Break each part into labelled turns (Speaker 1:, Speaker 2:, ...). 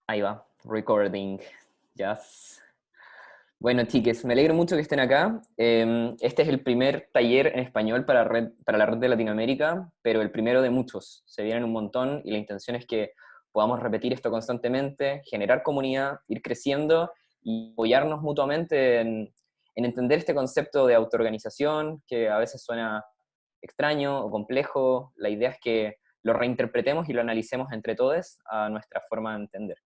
Speaker 1: Ahí va, recording. Yes. Bueno, chiques, me alegro mucho que estén acá. Este es el primer taller en español para la red de Latinoamérica, pero el primero de muchos. Se vienen un montón y la intención es que podamos repetir esto constantemente, generar comunidad, ir creciendo y apoyarnos mutuamente en entender este concepto de autoorganización que a veces suena extraño o complejo. La idea es que lo reinterpretemos y lo analicemos entre todos a nuestra forma de entender.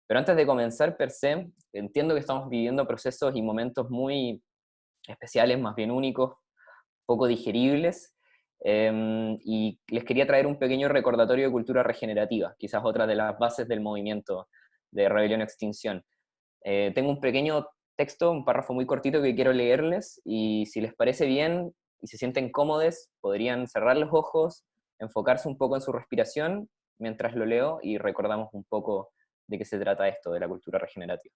Speaker 1: Pero antes de comenzar, per se, entiendo que estamos viviendo procesos y momentos muy especiales, más bien únicos, poco digeribles, y les quería traer un pequeño recordatorio de cultura regenerativa, quizás otra de las bases del movimiento de rebelión o extinción. Tengo un pequeño texto, un párrafo muy cortito que quiero leerles, y si les parece bien y se sienten cómodos, podrían cerrar los ojos, enfocarse un poco en su respiración mientras lo leo y recordamos un poco de qué se trata esto de la cultura regenerativa.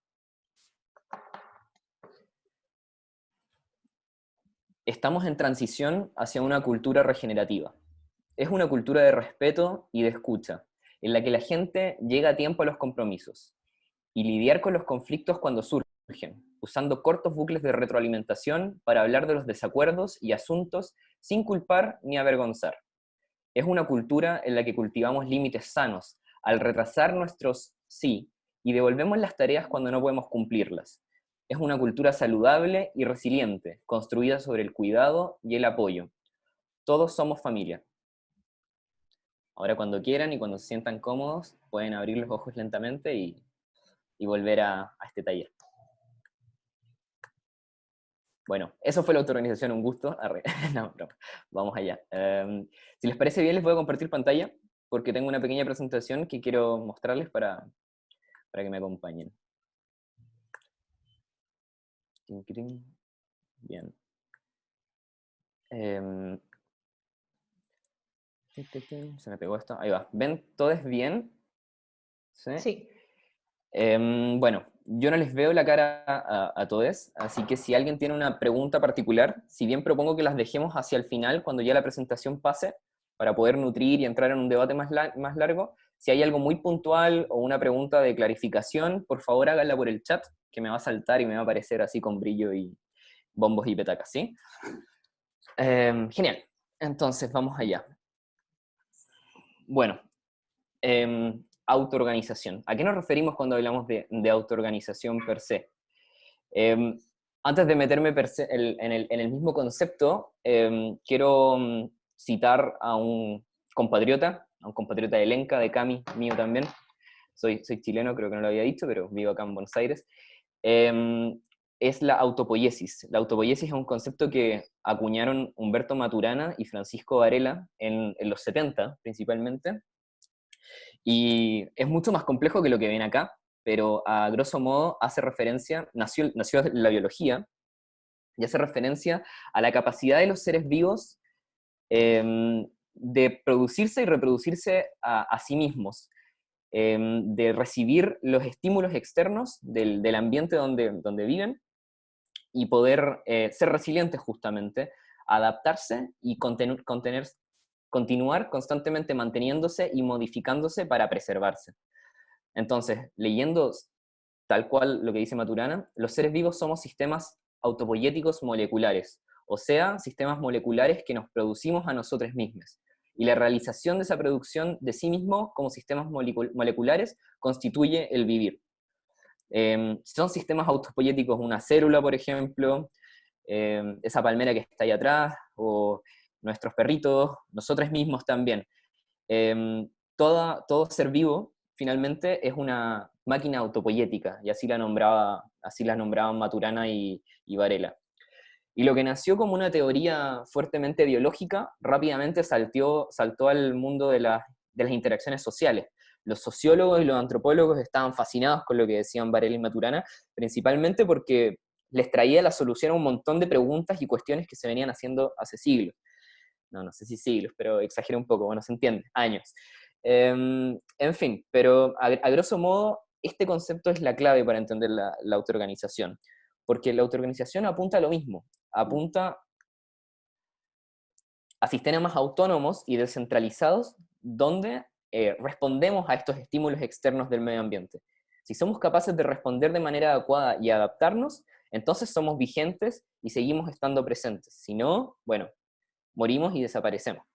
Speaker 1: Estamos en transición hacia una cultura regenerativa. Es una cultura de respeto y de escucha, en la que la gente llega a tiempo a los compromisos y lidiar con los conflictos cuando surgen, usando cortos bucles de retroalimentación para hablar de los desacuerdos y asuntos sin culpar ni avergonzar. Es una cultura en la que cultivamos límites sanos, al retrasar nuestros sí y devolvemos las tareas cuando no podemos cumplirlas. Es una cultura saludable y resiliente, construida sobre el cuidado y el apoyo. Todos somos familia. Ahora cuando quieran y cuando se sientan cómodos, pueden abrir los ojos lentamente y volver a este taller. Bueno, eso fue la autoorganización, un gusto. No, no, vamos allá. Si les parece bien, les voy a compartir pantalla, porque tengo una pequeña presentación que quiero mostrarles para que me acompañen. Bien. Se me pegó esto. Ahí va. ¿Ven? ¿Todo es bien? ¿Sí?
Speaker 2: Sí.
Speaker 1: Bueno, yo no les veo la cara a todos, así que si alguien tiene una pregunta particular, si bien propongo que las dejemos hacia el final, cuando ya la presentación pase, para poder nutrir y entrar en un debate más largo, si hay algo muy puntual o una pregunta de clarificación, por favor háganla por el chat, que me va a saltar y me va a aparecer así con brillo y bombos y petacas, ¿sí? Genial. Entonces, vamos allá. Bueno, autoorganización. ¿A qué nos referimos cuando hablamos de autoorganización per se? Antes de meterme en el mismo concepto, quiero citar a un compatriota de Lenca, de Cami, mío también. Soy chileno, creo que no lo había dicho, pero vivo acá en Buenos Aires. Es la autopoiesis. La autopoiesis es un concepto que acuñaron Humberto Maturana y Francisco Varela en los 70, principalmente, y es mucho más complejo que lo que ven acá, pero a grosso modo hace referencia, nació en la biología, y hace referencia a la capacidad de los seres vivos de producirse y reproducirse a sí mismos, de recibir los estímulos externos del ambiente donde viven y poder ser resilientes justamente, adaptarse y continuar constantemente manteniéndose y modificándose para preservarse. Entonces, leyendo tal cual lo que dice Maturana, los seres vivos somos sistemas autopoyéticos moleculares, o sea, sistemas moleculares que nos producimos a nosotros mismos. Y la realización de esa producción de sí mismo como sistemas moleculares constituye el vivir. Son sistemas autopoyéticos, una célula, por ejemplo, esa palmera que está ahí atrás, o nuestros perritos, nosotros mismos también. Todo ser vivo, finalmente, es una máquina autopoyética, y así la nombraban Maturana y Varela. Y lo que nació como una teoría fuertemente biológica, rápidamente saltó al mundo de las interacciones sociales. Los sociólogos y los antropólogos estaban fascinados con lo que decían Varela y Maturana, principalmente porque les traía la solución a un montón de preguntas y cuestiones que se venían haciendo hace siglos. No sé si siglos, pero exageré un poco, bueno, se entiende, años. En fin, pero a grosso modo, este concepto es la clave para entender la autoorganización, porque la autoorganización apunta a lo mismo, apunta a sistemas autónomos y descentralizados donde respondemos a estos estímulos externos del medio ambiente. Si somos capaces de responder de manera adecuada y adaptarnos, entonces somos vigentes y seguimos estando presentes. Si no, bueno, morimos y desaparecemos.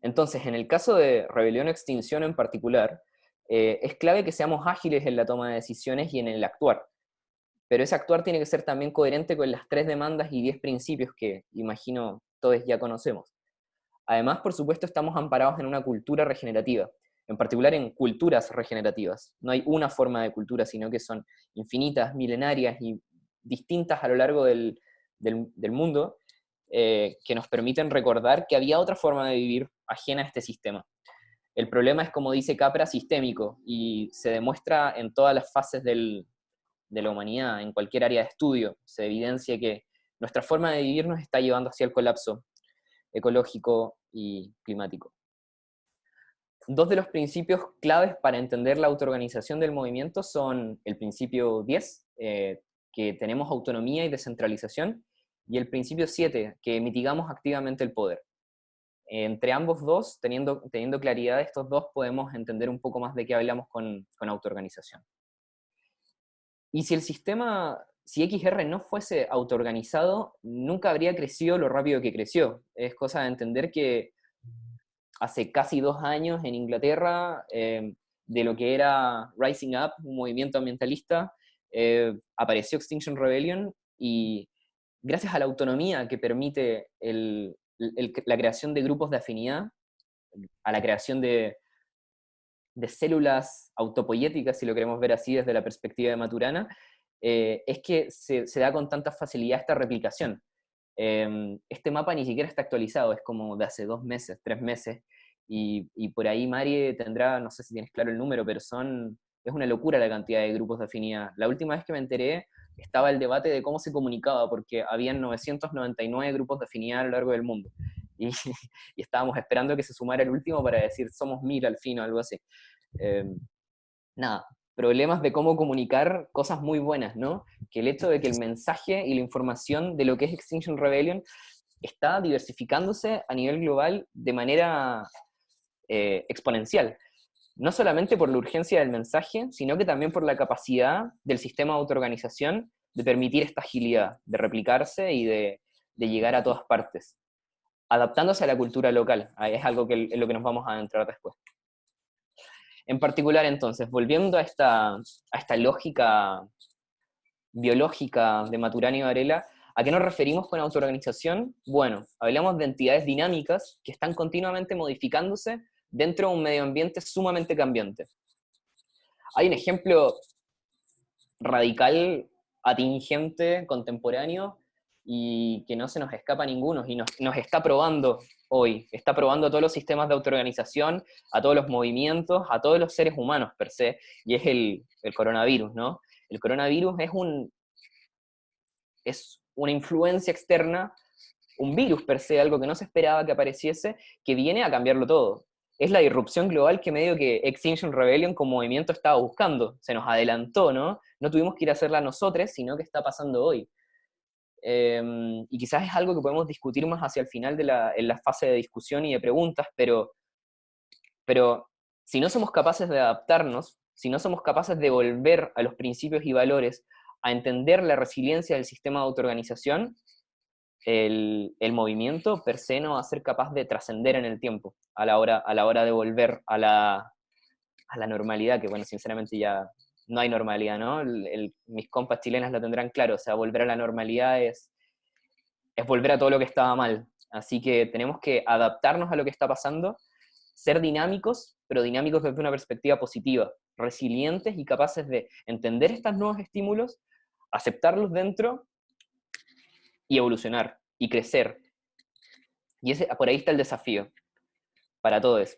Speaker 1: Entonces, en el caso de rebelión o extinción en particular, es clave que seamos ágiles en la toma de decisiones y en el actuar. Pero ese actuar tiene que ser también coherente con las 3 demandas y 10 principios que imagino todos ya conocemos. Además, por supuesto, estamos amparados en una cultura regenerativa, en particular en culturas regenerativas. No hay una forma de cultura, sino que son infinitas, milenarias y distintas a lo largo del mundo, que nos permiten recordar que había otra forma de vivir ajena a este sistema. El problema es, como dice Capra, sistémico, y se demuestra en todas las fases de la humanidad, en cualquier área de estudio. Se evidencia que nuestra forma de vivir nos está llevando hacia el colapso ecológico y climático. Dos de los principios claves para entender la autoorganización del movimiento son el principio 10, que tenemos autonomía y descentralización, y el principio 7, que mitigamos activamente el poder. Entre ambos dos, teniendo claridad de estos dos, podemos entender un poco más de qué hablamos con autoorganización. Y si el sistema, si XR no fuese autoorganizado, nunca habría crecido lo rápido que creció. Es cosa de entender que hace casi 2 años en Inglaterra, de lo que era Rising Up, un movimiento ambientalista, apareció Extinction Rebellion, y gracias a la autonomía que permite la creación de grupos de afinidad, a la creación de células autopoyéticas, si lo queremos ver así desde la perspectiva de Maturana, es que se da con tanta facilidad esta replicación. Este mapa ni siquiera está actualizado, es como de hace 2 meses, 3 meses, y por ahí Mari tendrá, no sé si tienes claro el número, pero es una locura la cantidad de grupos de afinidad. La última vez que me enteré estaba el debate de cómo se comunicaba, porque habían 999 grupos de afinidad a lo largo del mundo, y, y estábamos esperando que se sumara el último para decir somos 1000 al fin o algo así. Nada, problemas de cómo comunicar cosas muy buenas, ¿no? Que el hecho de que el mensaje y la información de lo que es Extinction Rebellion está diversificándose a nivel global de manera exponencial. No solamente por la urgencia del mensaje, sino que también por la capacidad del sistema de autoorganización de permitir esta agilidad, de replicarse y de llegar a todas partes, adaptándose a la cultura local. Es algo que es lo que nos vamos a adentrar después. En particular, entonces, volviendo a esta lógica biológica de Maturana y Varela, ¿a qué nos referimos con autoorganización? Bueno, hablamos de entidades dinámicas que están continuamente modificándose dentro de un medio ambiente sumamente cambiante. Hay un ejemplo radical, atingente, contemporáneo, y que no se nos escapa a ninguno, y nos está probando hoy, está probando a todos los sistemas de autoorganización, a todos los movimientos, a todos los seres humanos per se, y es el coronavirus, ¿no? El coronavirus es una influencia externa, un virus per se, algo que no se esperaba que apareciese, que viene a cambiarlo todo. Es la disrupción global que medio que Extinction Rebellion como movimiento estaba buscando. Se nos adelantó, ¿no? No tuvimos que ir a hacerla nosotros, sino que está pasando hoy. Y quizás es algo que podemos discutir más hacia el final en la fase de discusión y de preguntas, pero si no somos capaces de adaptarnos, si no somos capaces de volver a los principios y valores, a entender la resiliencia del sistema de autoorganización, el movimiento per se no va a ser capaz de trascender en el tiempo a la hora de volver a la normalidad, que bueno, sinceramente ya no hay normalidad, ¿no? Mis compas chilenas lo tendrán claro, o sea, volver a la normalidad es volver a todo lo que estaba mal. Así que tenemos que adaptarnos a lo que está pasando, ser dinámicos, pero dinámicos desde una perspectiva positiva, resilientes y capaces de entender estos nuevos estímulos, aceptarlos dentro y evolucionar y crecer. Y por ahí está el desafío para todos.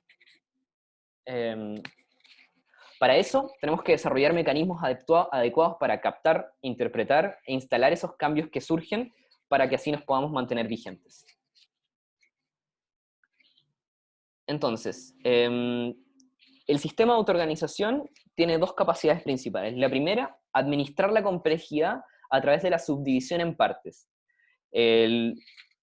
Speaker 1: Para eso tenemos que desarrollar mecanismos adecuados para captar, interpretar e instalar esos cambios que surgen para que así nos podamos mantener vigentes. Entonces, el sistema de autoorganización tiene 2 capacidades principales. La primera, administrar la complejidad a través de la subdivisión en partes. El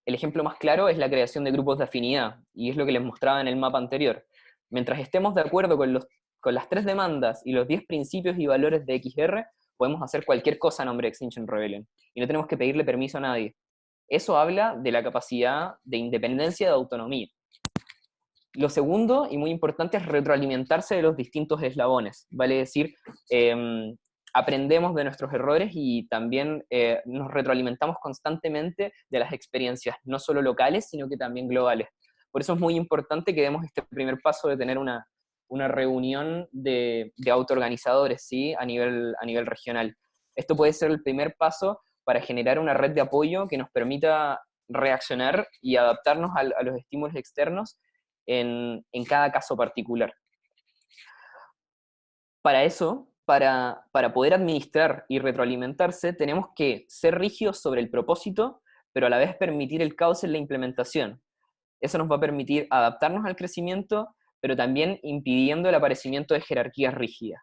Speaker 1: ejemplo más claro es la creación de grupos de afinidad, y es lo que les mostraba en el mapa anterior. Mientras estemos de acuerdo con con las 3 demandas y los 10 principios y valores de XR, podemos hacer cualquier cosa a nombre de Extinction Rebellion. Y no tenemos que pedirle permiso a nadie. Eso habla de la capacidad de independencia y de autonomía. Lo segundo, y muy importante, es retroalimentarse de los distintos eslabones. Vale decir, aprendemos de nuestros errores y también nos retroalimentamos constantemente de las experiencias, no solo locales, sino que también globales. Por eso es muy importante que demos este primer paso de tener una reunión de autoorganizadores, ¿sí? a nivel regional. Esto puede ser el primer paso para generar una red de apoyo que nos permita reaccionar y adaptarnos a los estímulos externos en cada caso particular. Para eso, para poder administrar y retroalimentarse, tenemos que ser rígidos sobre el propósito, pero a la vez permitir el caos en la implementación. Eso nos va a permitir adaptarnos al crecimiento, pero también impidiendo el aparecimiento de jerarquías rígidas.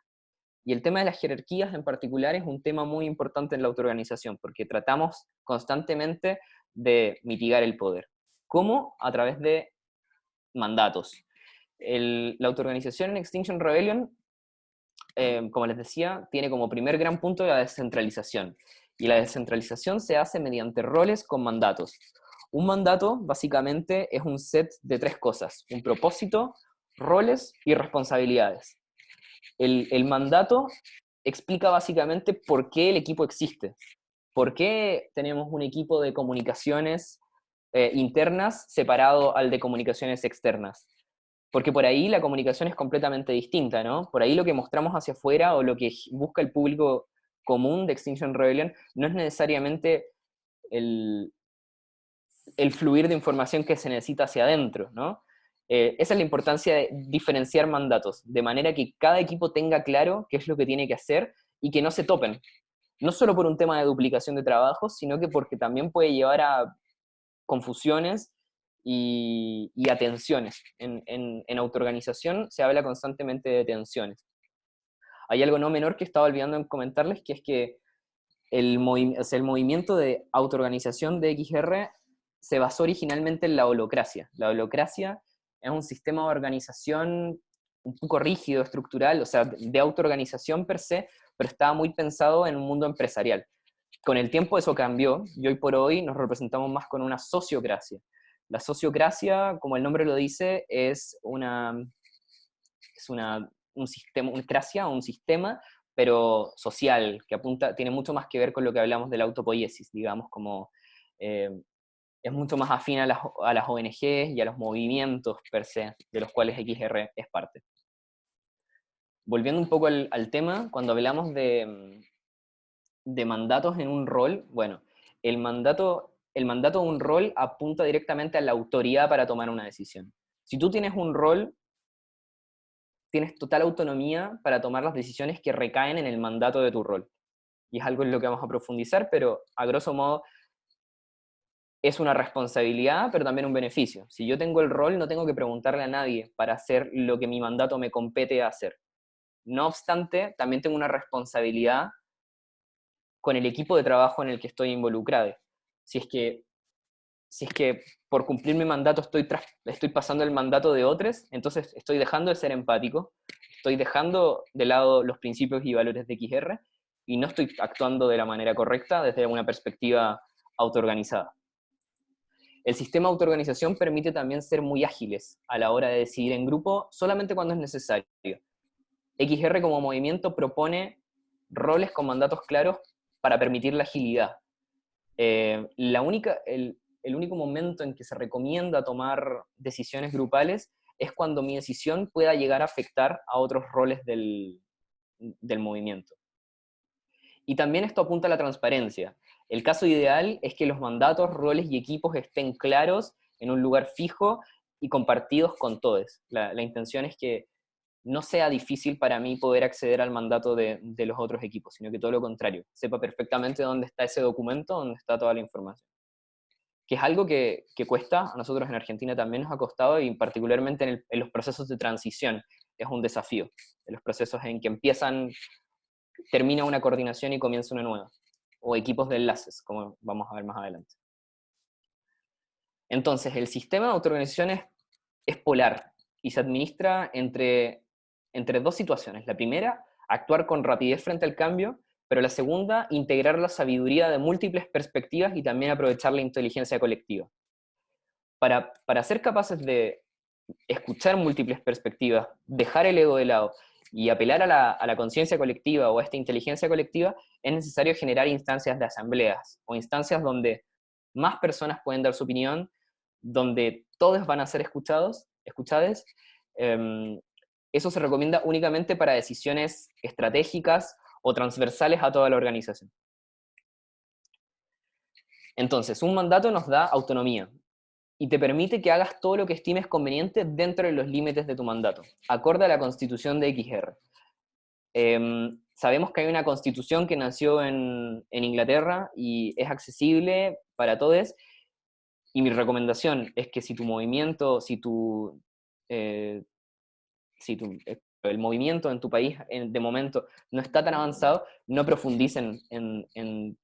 Speaker 1: Y el tema de las jerarquías en particular es un tema muy importante en la autoorganización, porque tratamos constantemente de mitigar el poder. ¿Cómo? A través de mandatos. La autoorganización en Extinction Rebellion, como les decía, tiene como primer gran punto la descentralización. Y la descentralización se hace mediante roles con mandatos. Un mandato, básicamente, es un set de 3 cosas: un propósito, roles y responsabilidades. El mandato explica básicamente por qué el equipo existe. ¿Por qué tenemos un equipo de comunicaciones internas separado al de comunicaciones externas? Porque por ahí la comunicación es completamente distinta, ¿no? Por ahí lo que mostramos hacia afuera o lo que busca el público común de Extinction Rebellion no es necesariamente el, fluir de información que se necesita hacia adentro, ¿no? Esa es la importancia de diferenciar mandatos, de manera que cada equipo tenga claro qué es lo que tiene que hacer y que no se topen. No solo por un tema de duplicación de trabajo, sino que porque también puede llevar a confusiones y a tensiones. En autoorganización se habla constantemente de tensiones. Hay algo no menor que estaba olvidando en comentarles, que es que el movimiento de autoorganización de XR se basó originalmente en la holocracia. La holocracia es un sistema de organización un poco rígido, estructural, o sea, de autoorganización per se, pero estaba muy pensado en un mundo empresarial. Con el tiempo eso cambió y hoy por hoy nos representamos más con una sociocracia. La sociocracia, como el nombre lo dice, es un sistema, una cracia, un sistema, pero social, que tiene mucho más que ver con lo que hablamos de la autopoiesis, digamos, como eh, es mucho más afín a las ONGs y a los movimientos per se, de los cuales XR es parte. Volviendo un poco al tema, cuando hablamos de mandatos en un rol, bueno, el mandato de un rol apunta directamente a la autoridad para tomar una decisión. Si tú tienes un rol, tienes total autonomía para tomar las decisiones que recaen en el mandato de tu rol. Y es algo en lo que vamos a profundizar, pero a grosso modo es una responsabilidad, pero también un beneficio. Si yo tengo el rol, no tengo que preguntarle a nadie para hacer lo que mi mandato me compete a hacer. No obstante, también tengo una responsabilidad con el equipo de trabajo en el que estoy involucrado. Si es que por cumplir mi mandato estoy pasando el mandato de otros, entonces estoy dejando de ser empático, estoy dejando de lado los principios y valores de XR y no estoy actuando de la manera correcta desde una perspectiva autoorganizada. El sistema de autoorganización permite también ser muy ágiles a la hora de decidir en grupo solamente cuando es necesario. XR como movimiento propone roles con mandatos claros para permitir la agilidad. El único momento en que se recomienda tomar decisiones grupales es cuando mi decisión pueda llegar a afectar a otros roles del movimiento. Y también esto apunta a la transparencia. El caso ideal es que los mandatos, roles y equipos estén claros en un lugar fijo y compartidos con todos. La intención es que no sea difícil para mí poder acceder al mandato de los otros equipos, sino que todo lo contrario, sepa perfectamente dónde está ese documento, dónde está toda la información. Que es algo que cuesta, a nosotros en Argentina también nos ha costado, y particularmente en los procesos de transición es un desafío, en los procesos en que termina una coordinación y comienza una nueva, o equipos de enlaces, como vamos a ver más adelante. Entonces, el sistema de autoorganización es polar, y se administra entre entre dos situaciones. La primera, actuar con rapidez frente al cambio, pero la segunda, integrar la sabiduría de múltiples perspectivas y también aprovechar la inteligencia colectiva. Para ser capaces de escuchar múltiples perspectivas, dejar el ego de lado y apelar a la conciencia colectiva o a esta inteligencia colectiva, es necesario generar instancias de asambleas o instancias donde más personas pueden dar su opinión, donde todos van a ser escuchadas. Eso se recomienda únicamente para decisiones estratégicas o transversales a toda la organización. Entonces, un mandato nos da autonomía y te permite que hagas todo lo que estimes conveniente dentro de los límites de tu mandato, acorde a la Constitución de XR. Sabemos que hay una constitución que nació en Inglaterra y es accesible para todos, y mi recomendación es que si tu movimiento, el movimiento en tu país de momento no está tan avanzado, no profundicen en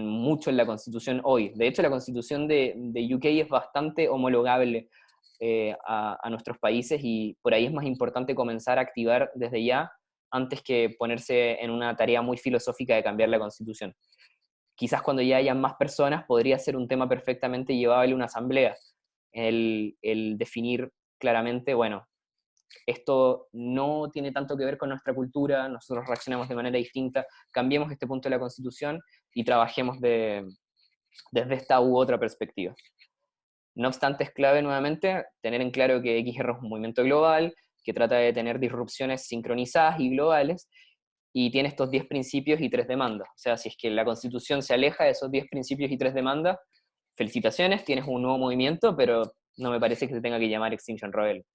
Speaker 1: mucho en la Constitución hoy. De hecho, la Constitución de UK es bastante homologable a nuestros países, y por ahí es más importante comenzar a activar desde ya antes que ponerse en una tarea muy filosófica de cambiar la Constitución. Quizás cuando ya hayan más personas podría ser un tema perfectamente llevable a una asamblea, el definir claramente, bueno, esto no tiene tanto que ver con nuestra cultura, nosotros reaccionamos de manera distinta, cambiemos este punto de la Constitución y trabajemos desde esta u otra perspectiva. No obstante, es clave nuevamente tener en claro que XR es un movimiento global, que trata de tener disrupciones sincronizadas y globales, y tiene estos 10 principios y 3 demandas. O sea, si es que la Constitución se aleja de esos 10 principios y 3 demandas, felicitaciones, tienes un nuevo movimiento, pero no me parece que se tenga que llamar Extinction Rebellion.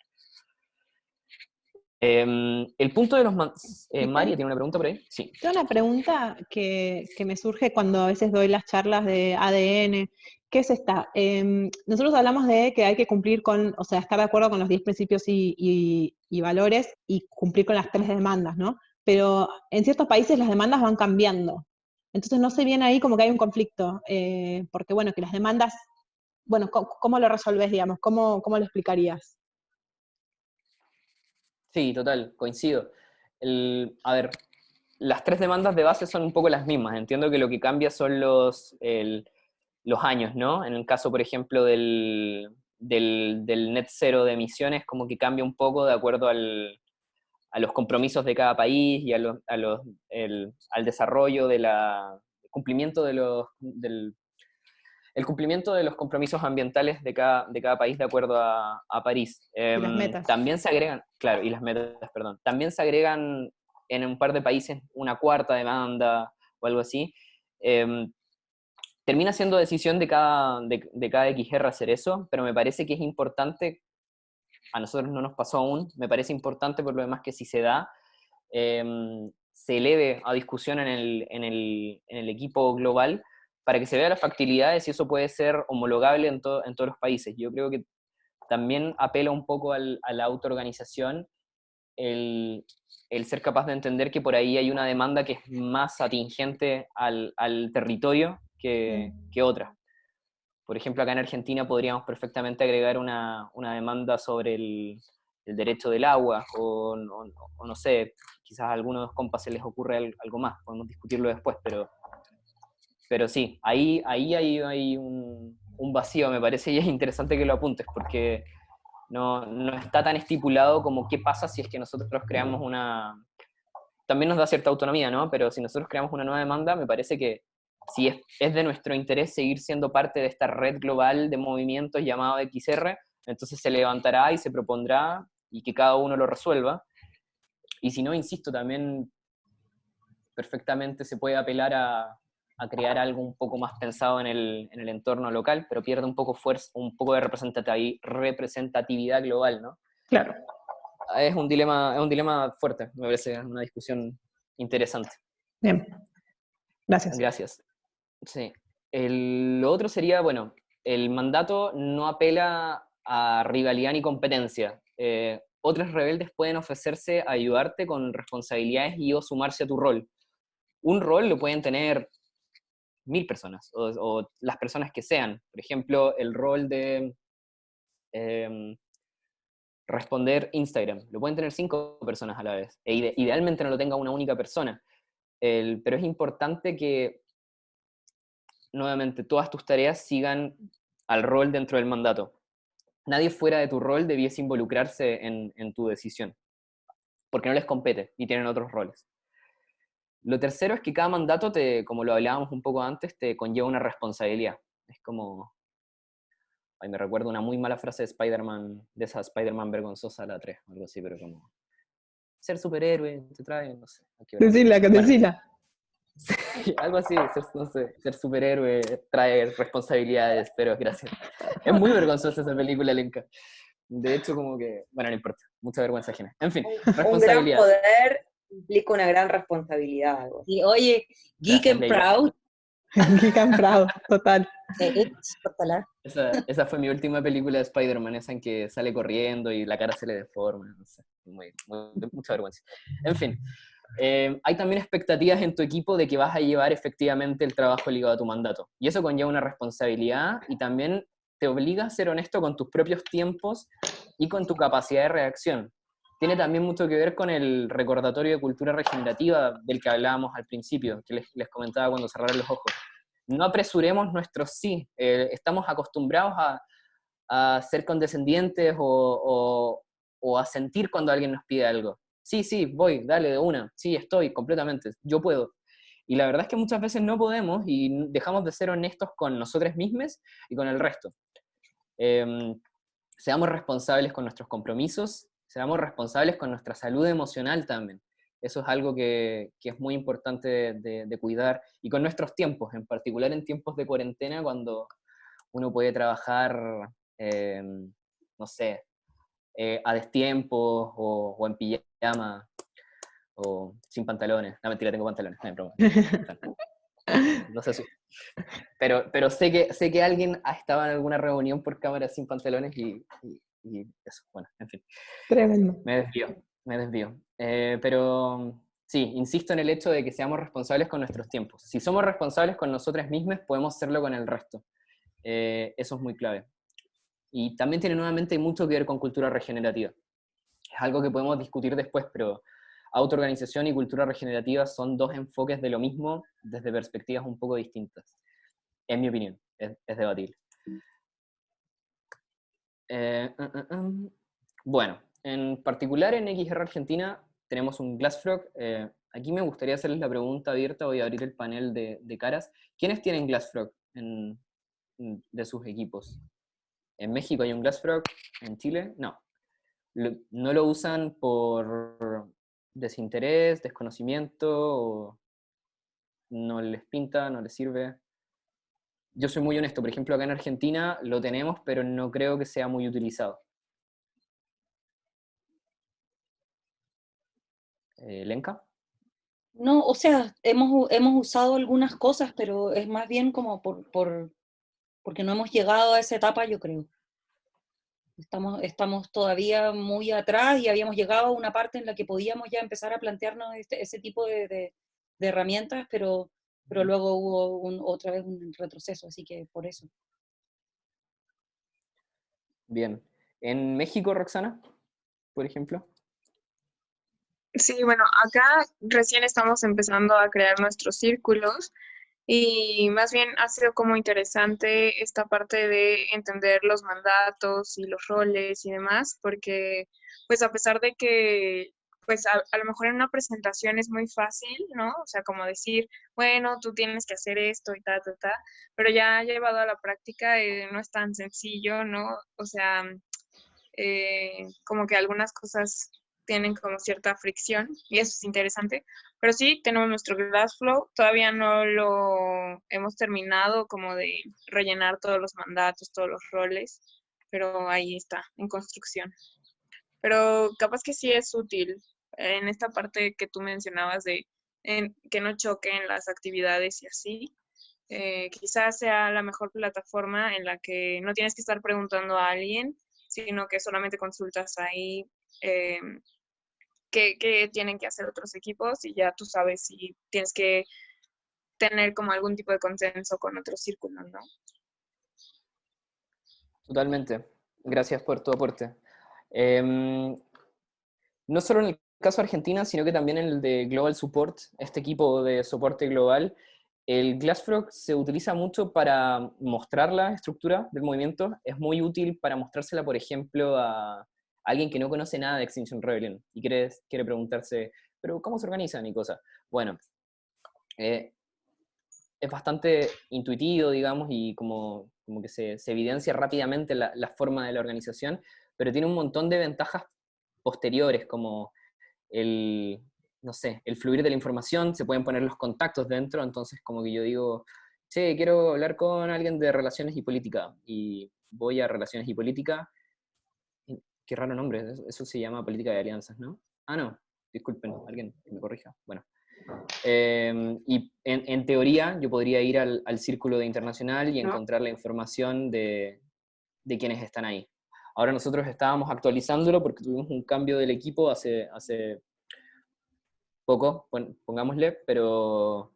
Speaker 1: El punto de los... María, ¿tiene una pregunta por ahí? Sí.
Speaker 2: Tengo una pregunta que me surge cuando a veces doy las charlas de ADN. ¿Qué es esta? Nosotros hablamos de que hay que cumplir con, o sea, estar de acuerdo con los 10 principios y valores y cumplir con las 3 demandas, ¿no? Pero en ciertos países las demandas van cambiando. Entonces no sé bien ahí como que hay un conflicto, porque bueno, que las demandas, bueno, ¿cómo lo resolvés, digamos? ¿Cómo lo explicarías?
Speaker 1: Sí, total, coincido. A ver, las 3 demandas de base son un poco las mismas. Entiendo que lo que cambia son los años, ¿no? En el caso, por ejemplo, del net cero de emisiones, como que cambia un poco de acuerdo a los compromisos de cada país y al desarrollo cumplimiento el cumplimiento de los compromisos ambientales de cada país de acuerdo a París.
Speaker 2: Y las metas.
Speaker 1: También se agregan, claro, y las metas, perdón, también se agregan en un par de países una cuarta demanda o algo así. Termina siendo decisión de cada XR hacer eso, pero me parece que es importante, a nosotros no nos pasó aún, me parece importante por lo demás que si se da, se eleve a discusión en el equipo global para que se vea las factibilidades y eso puede ser homologable en todos los países. Yo creo que también apela un poco a la autoorganización, el ser capaz de entender que por ahí hay una demanda que es más atingente al territorio que otra. Por ejemplo, acá en Argentina podríamos perfectamente agregar una demanda sobre el derecho del agua, o no sé, quizás a algunos compas se les ocurre algo más, podemos discutirlo después, pero sí, ahí hay un vacío, me parece, y es interesante que lo apuntes, porque no está tan estipulado como qué pasa si es que nosotros creamos también nos da cierta autonomía, ¿no? Pero si nosotros creamos una nueva demanda, me parece que si es de nuestro interés seguir siendo parte de esta red global de movimientos llamado XR, entonces se levantará y se propondrá y que cada uno lo resuelva. Y si no, insisto, también perfectamente se puede apelar a crear algo un poco más pensado en el entorno local, pero pierde un poco fuerza, un poco de representatividad global, ¿no?
Speaker 2: Claro.
Speaker 1: Es un dilema fuerte, me parece, una discusión interesante.
Speaker 2: Bien. Gracias.
Speaker 1: Gracias. Sí. Lo otro sería, bueno, el mandato no apela a rivalidad ni competencia. Otros rebeldes pueden ofrecerse a ayudarte con responsabilidades y o sumarse a tu rol. Un rol lo pueden tener 1000 personas, o las personas que sean. Por ejemplo, el rol de responder Instagram. Lo pueden tener 5 personas a la vez. Idealmente no lo tenga una única persona. Pero es importante que, nuevamente, todas tus tareas sigan al rol dentro del mandato. Nadie fuera de tu rol debiese involucrarse en tu decisión, porque no les compete y tienen otros roles. Lo tercero es que cada mandato, como lo hablábamos un poco antes, te conlleva una responsabilidad. Es como, ay, me recuerdo una muy mala frase de Spider-Man, de esa Spider-Man vergonzosa, la 3, algo así, pero como, ser superhéroe te trae, no sé, a quebrar.
Speaker 2: Decila, que
Speaker 1: Bueno,
Speaker 2: decila.
Speaker 1: algo así, no sé, ser superhéroe trae responsabilidades, pero gracias. Es muy vergonzosa esa película, Lenka. De hecho, como que, bueno, no importa, mucha vergüenza ajena. En fin,
Speaker 3: Un gran
Speaker 1: responsabilidad.
Speaker 3: poder implica una gran responsabilidad. Algo.
Speaker 4: Y oye, Geek
Speaker 1: Gracias,
Speaker 4: and
Speaker 1: Leila.
Speaker 4: Proud.
Speaker 2: Geek and Proud, total.
Speaker 4: Córtala.
Speaker 1: Esa fue mi última película de Spider-Man, esa en que sale corriendo y la cara se le deforma, no sé, mucha vergüenza. En fin, hay también expectativas en tu equipo de que vas a llevar efectivamente el trabajo ligado a tu mandato. Y eso conlleva una responsabilidad y también te obliga a ser honesto con tus propios tiempos y con tu capacidad de reacción. Tiene también mucho que ver con el recordatorio de cultura regenerativa del que hablábamos al principio, que les comentaba cuando cerraron los ojos. No apresuremos nuestros sí. Estamos acostumbrados a ser condescendientes o a sentir cuando alguien nos pide algo. Sí, sí, voy, dale de una. Sí, estoy, completamente. Yo puedo. Y la verdad es que muchas veces no podemos y dejamos de ser honestos con nosotros mismos y con el resto. Seamos responsables con nuestros compromisos, seamos responsables con nuestra salud emocional también. Eso es algo que es muy importante de cuidar, y con nuestros tiempos, en particular en tiempos de cuarentena, cuando uno puede trabajar, no sé, a destiempo o en pijama o sin pantalones. No, mentira, tengo pantalones, no hay broma. No sé, pero sé que alguien ha estado en alguna reunión por cámara sin pantalones y eso, bueno, en fin.
Speaker 2: Tremendo.
Speaker 1: Me desvío. Pero sí, insisto en el hecho de que seamos responsables con nuestros tiempos. Si somos responsables con nosotros mismos, podemos serlo con el resto. Eso es muy clave. Y también tiene nuevamente mucho que ver con cultura regenerativa. Es algo que podemos discutir después, pero autoorganización y cultura regenerativa son dos enfoques de lo mismo desde perspectivas un poco distintas. En mi opinión, es debatible. Bueno, en particular en XR Argentina tenemos un Glassfrog. Aquí me gustaría hacerles la pregunta abierta, voy a abrir el panel de caras. ¿Quiénes tienen Glassfrog de sus equipos? ¿En México hay un Glassfrog? ¿En Chile? No. ¿No lo usan por desinterés, desconocimiento, o no les pinta, no les sirve? Yo soy muy honesto, por ejemplo, acá en Argentina lo tenemos, pero no creo que sea muy utilizado. ¿Lenka?
Speaker 4: No, o sea, hemos usado algunas cosas, pero es más bien como porque no hemos llegado a esa etapa, yo creo. Estamos todavía muy atrás y habíamos llegado a una parte en la que podíamos ya empezar a plantearnos ese tipo de herramientas, pero luego hubo otra vez un retroceso, así que por eso.
Speaker 1: Bien. ¿En México, Roxana, por ejemplo?
Speaker 5: Sí, bueno, acá recién estamos empezando a crear nuestros círculos y más bien ha sido como interesante esta parte de entender los mandatos y los roles y demás, porque pues a pesar de que pues a lo mejor en una presentación es muy fácil, ¿no? O sea, como decir, bueno, tú tienes que hacer esto y ta, pero ya llevado a la práctica no es tan sencillo, ¿no? O sea, como que algunas cosas tienen como cierta fricción y eso es interesante. Pero sí, tenemos nuestro Glassflow, todavía no lo hemos terminado como de rellenar todos los mandatos, todos los roles, pero ahí está, en construcción. Pero capaz que sí es útil en esta parte que tú mencionabas de que no choquen las actividades y así. Quizás sea la mejor plataforma en la que no tienes que estar preguntando a alguien, sino que solamente consultas ahí eh, qué tienen que hacer otros equipos y ya tú sabes si tienes que tener como algún tipo de consenso con otros círculos, ¿no?
Speaker 1: Totalmente. Gracias por tu aporte. Em, no solo en el caso de Argentina, sino que también en el de Global Support, este equipo de soporte global, el Glassfrog se utiliza mucho para mostrar la estructura del movimiento. Es muy útil para mostrársela, por ejemplo, a alguien que no conoce nada de Extinction Rebellion y quiere preguntarse, pero ¿cómo se organizan y cosas? Bueno, eh, es bastante intuitivo, digamos, y como que se evidencia rápidamente la forma de la organización, pero tiene un montón de ventajas posteriores, como el, no sé, el fluir de la información, se pueden poner los contactos dentro, entonces como que yo digo, che, quiero hablar con alguien de relaciones y política, y voy a relaciones y política, qué raro nombre, eso se llama política de alianzas, ¿no? Ah, no, disculpen, alguien que me corrija. Bueno, y en teoría yo podría ir al círculo de internacional y encontrar la información de quienes están ahí. Ahora nosotros estábamos actualizándolo porque tuvimos un cambio del equipo hace poco, pongámosle, pero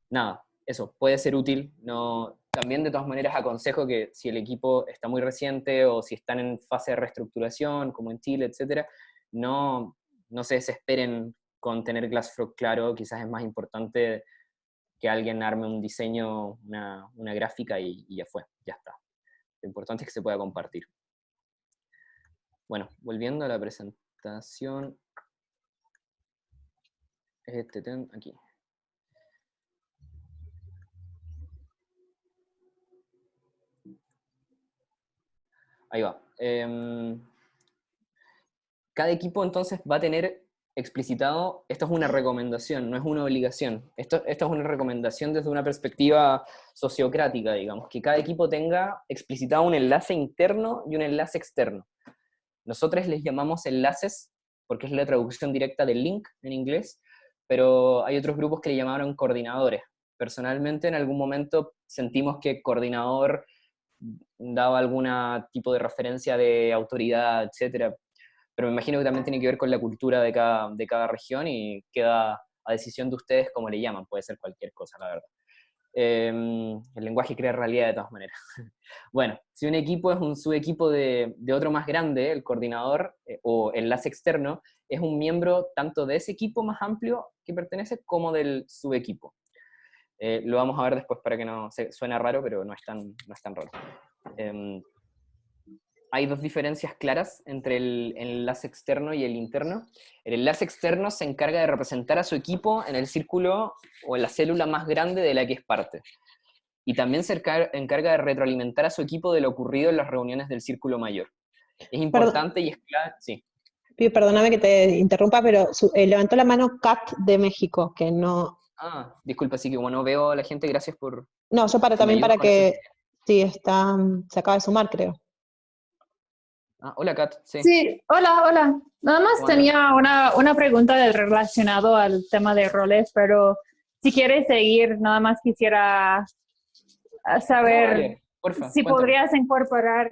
Speaker 1: nada, eso puede ser útil. No, también de todas maneras aconsejo que si el equipo está muy reciente o si están en fase de reestructuración, como en Chile, etcétera, no se desesperen con tener Glassfrog claro, quizás es más importante que alguien arme un diseño, una gráfica y ya fue, ya está. Lo importante es que se pueda compartir. Bueno, volviendo a la presentación, aquí. Ahí va. Cada equipo entonces va a tener explicitado, esto es una recomendación, no es una obligación. Esto es una recomendación desde una perspectiva sociocrática, digamos, que cada equipo tenga explicitado un enlace interno y un enlace externo. Nosotros les llamamos enlaces, porque es la traducción directa del link en inglés, pero hay otros grupos que le llamaron coordinadores. Personalmente, en algún momento sentimos que coordinador daba algún tipo de referencia de autoridad, etcétera, pero me imagino que también tiene que ver con la cultura de cada región y queda a decisión de ustedes cómo le llaman, puede ser cualquier cosa, la verdad. El lenguaje crea realidad de todas maneras. Bueno, si un equipo es un subequipo de otro más grande, el coordinador o enlace externo es un miembro tanto de ese equipo más amplio que pertenece como del subequipo. Lo vamos a ver después para que no suena raro, pero no es tan raro. Hay dos diferencias claras entre el enlace externo y el interno. El enlace externo se encarga de representar a su equipo en el círculo o en la célula más grande de la que es parte. Y también se encarga de retroalimentar a su equipo de lo ocurrido en las reuniones del círculo mayor. Es importante y es clave, sí.
Speaker 2: Perdóname que te interrumpa, pero levantó la mano Kat de México, que no...
Speaker 1: Ah, disculpa, sí que como no veo a la gente, gracias por...
Speaker 2: No, yo
Speaker 1: si me
Speaker 2: también
Speaker 1: ayudas
Speaker 2: para
Speaker 1: con eso.
Speaker 2: que... Sí, se acaba de sumar, creo.
Speaker 1: Ah, hola, Kat, sí.
Speaker 6: Sí, hola, hola. Nada más
Speaker 1: ¿Cómo andas?
Speaker 6: tenía una pregunta relacionado al tema de roles, pero si quieres seguir, nada más quisiera saber
Speaker 1: Dale, porfa,
Speaker 6: si
Speaker 1: cuéntame.
Speaker 6: podrías incorporar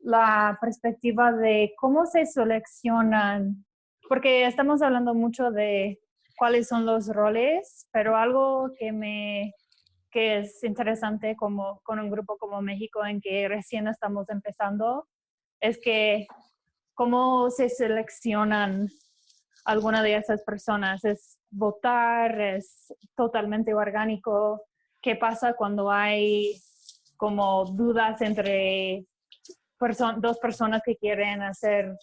Speaker 6: la perspectiva de cómo se seleccionan, porque estamos hablando mucho de cuáles son los roles, pero algo que es interesante como con un grupo como México en que recién estamos empezando es que cómo se seleccionan alguna de esas personas. ¿Es votar? ¿Es totalmente orgánico? ¿Qué pasa cuando hay como dudas entre dos personas que quieren hacer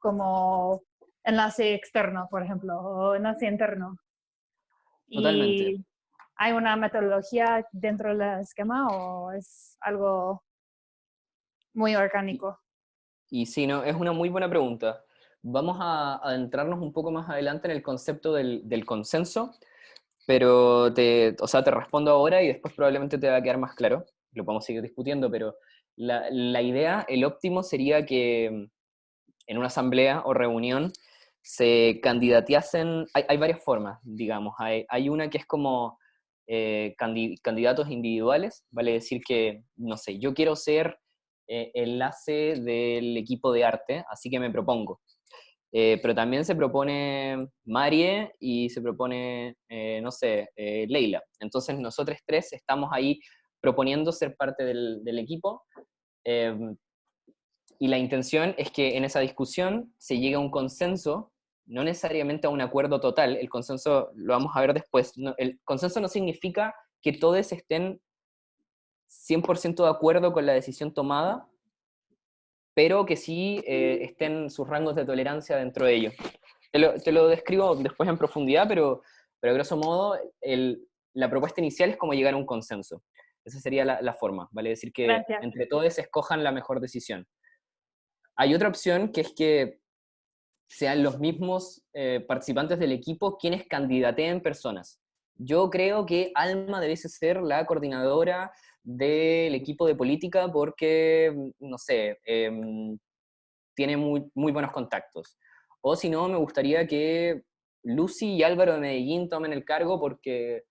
Speaker 6: como enlace externo, por ejemplo, o enlace interno?
Speaker 1: Totalmente.
Speaker 6: ¿Y hay una metodología dentro del esquema o es algo muy orgánico?
Speaker 1: Y sí, no, es una muy buena pregunta. Vamos a adentrarnos un poco más adelante en el concepto del consenso, pero te respondo ahora y después probablemente te va a quedar más claro. Lo podemos seguir discutiendo, pero la idea, el óptimo sería que en una asamblea o reunión se candidateasen, hay varias formas, digamos. Hay una que es como candidatos individuales, vale decir que, no sé, yo quiero ser enlace del equipo de arte, así que me propongo. Pero también se propone Marie y se propone, no sé, Leila. Entonces nosotros tres estamos ahí proponiendo ser parte del equipo. y la intención es que en esa discusión se llegue a un consenso, no necesariamente a un acuerdo total. El consenso lo vamos a ver después. El consenso no significa que todos estén 100% de acuerdo con la decisión tomada, pero que sí estén sus rangos de tolerancia dentro de ellos. Te lo describo después en profundidad, pero a grosso modo la propuesta inicial es como llegar a un consenso. Esa sería la forma, ¿vale? Decir que
Speaker 6: Gracias.
Speaker 1: entre todos escojan la mejor decisión. Hay otra opción que es que sean los mismos participantes del equipo quienes candidateen personas. Yo creo que Alma debe ser la coordinadora del equipo de política porque, no sé, tiene muy buenos contactos. O si no, me gustaría que Lucy y Álvaro de Medellín tomen el cargo porque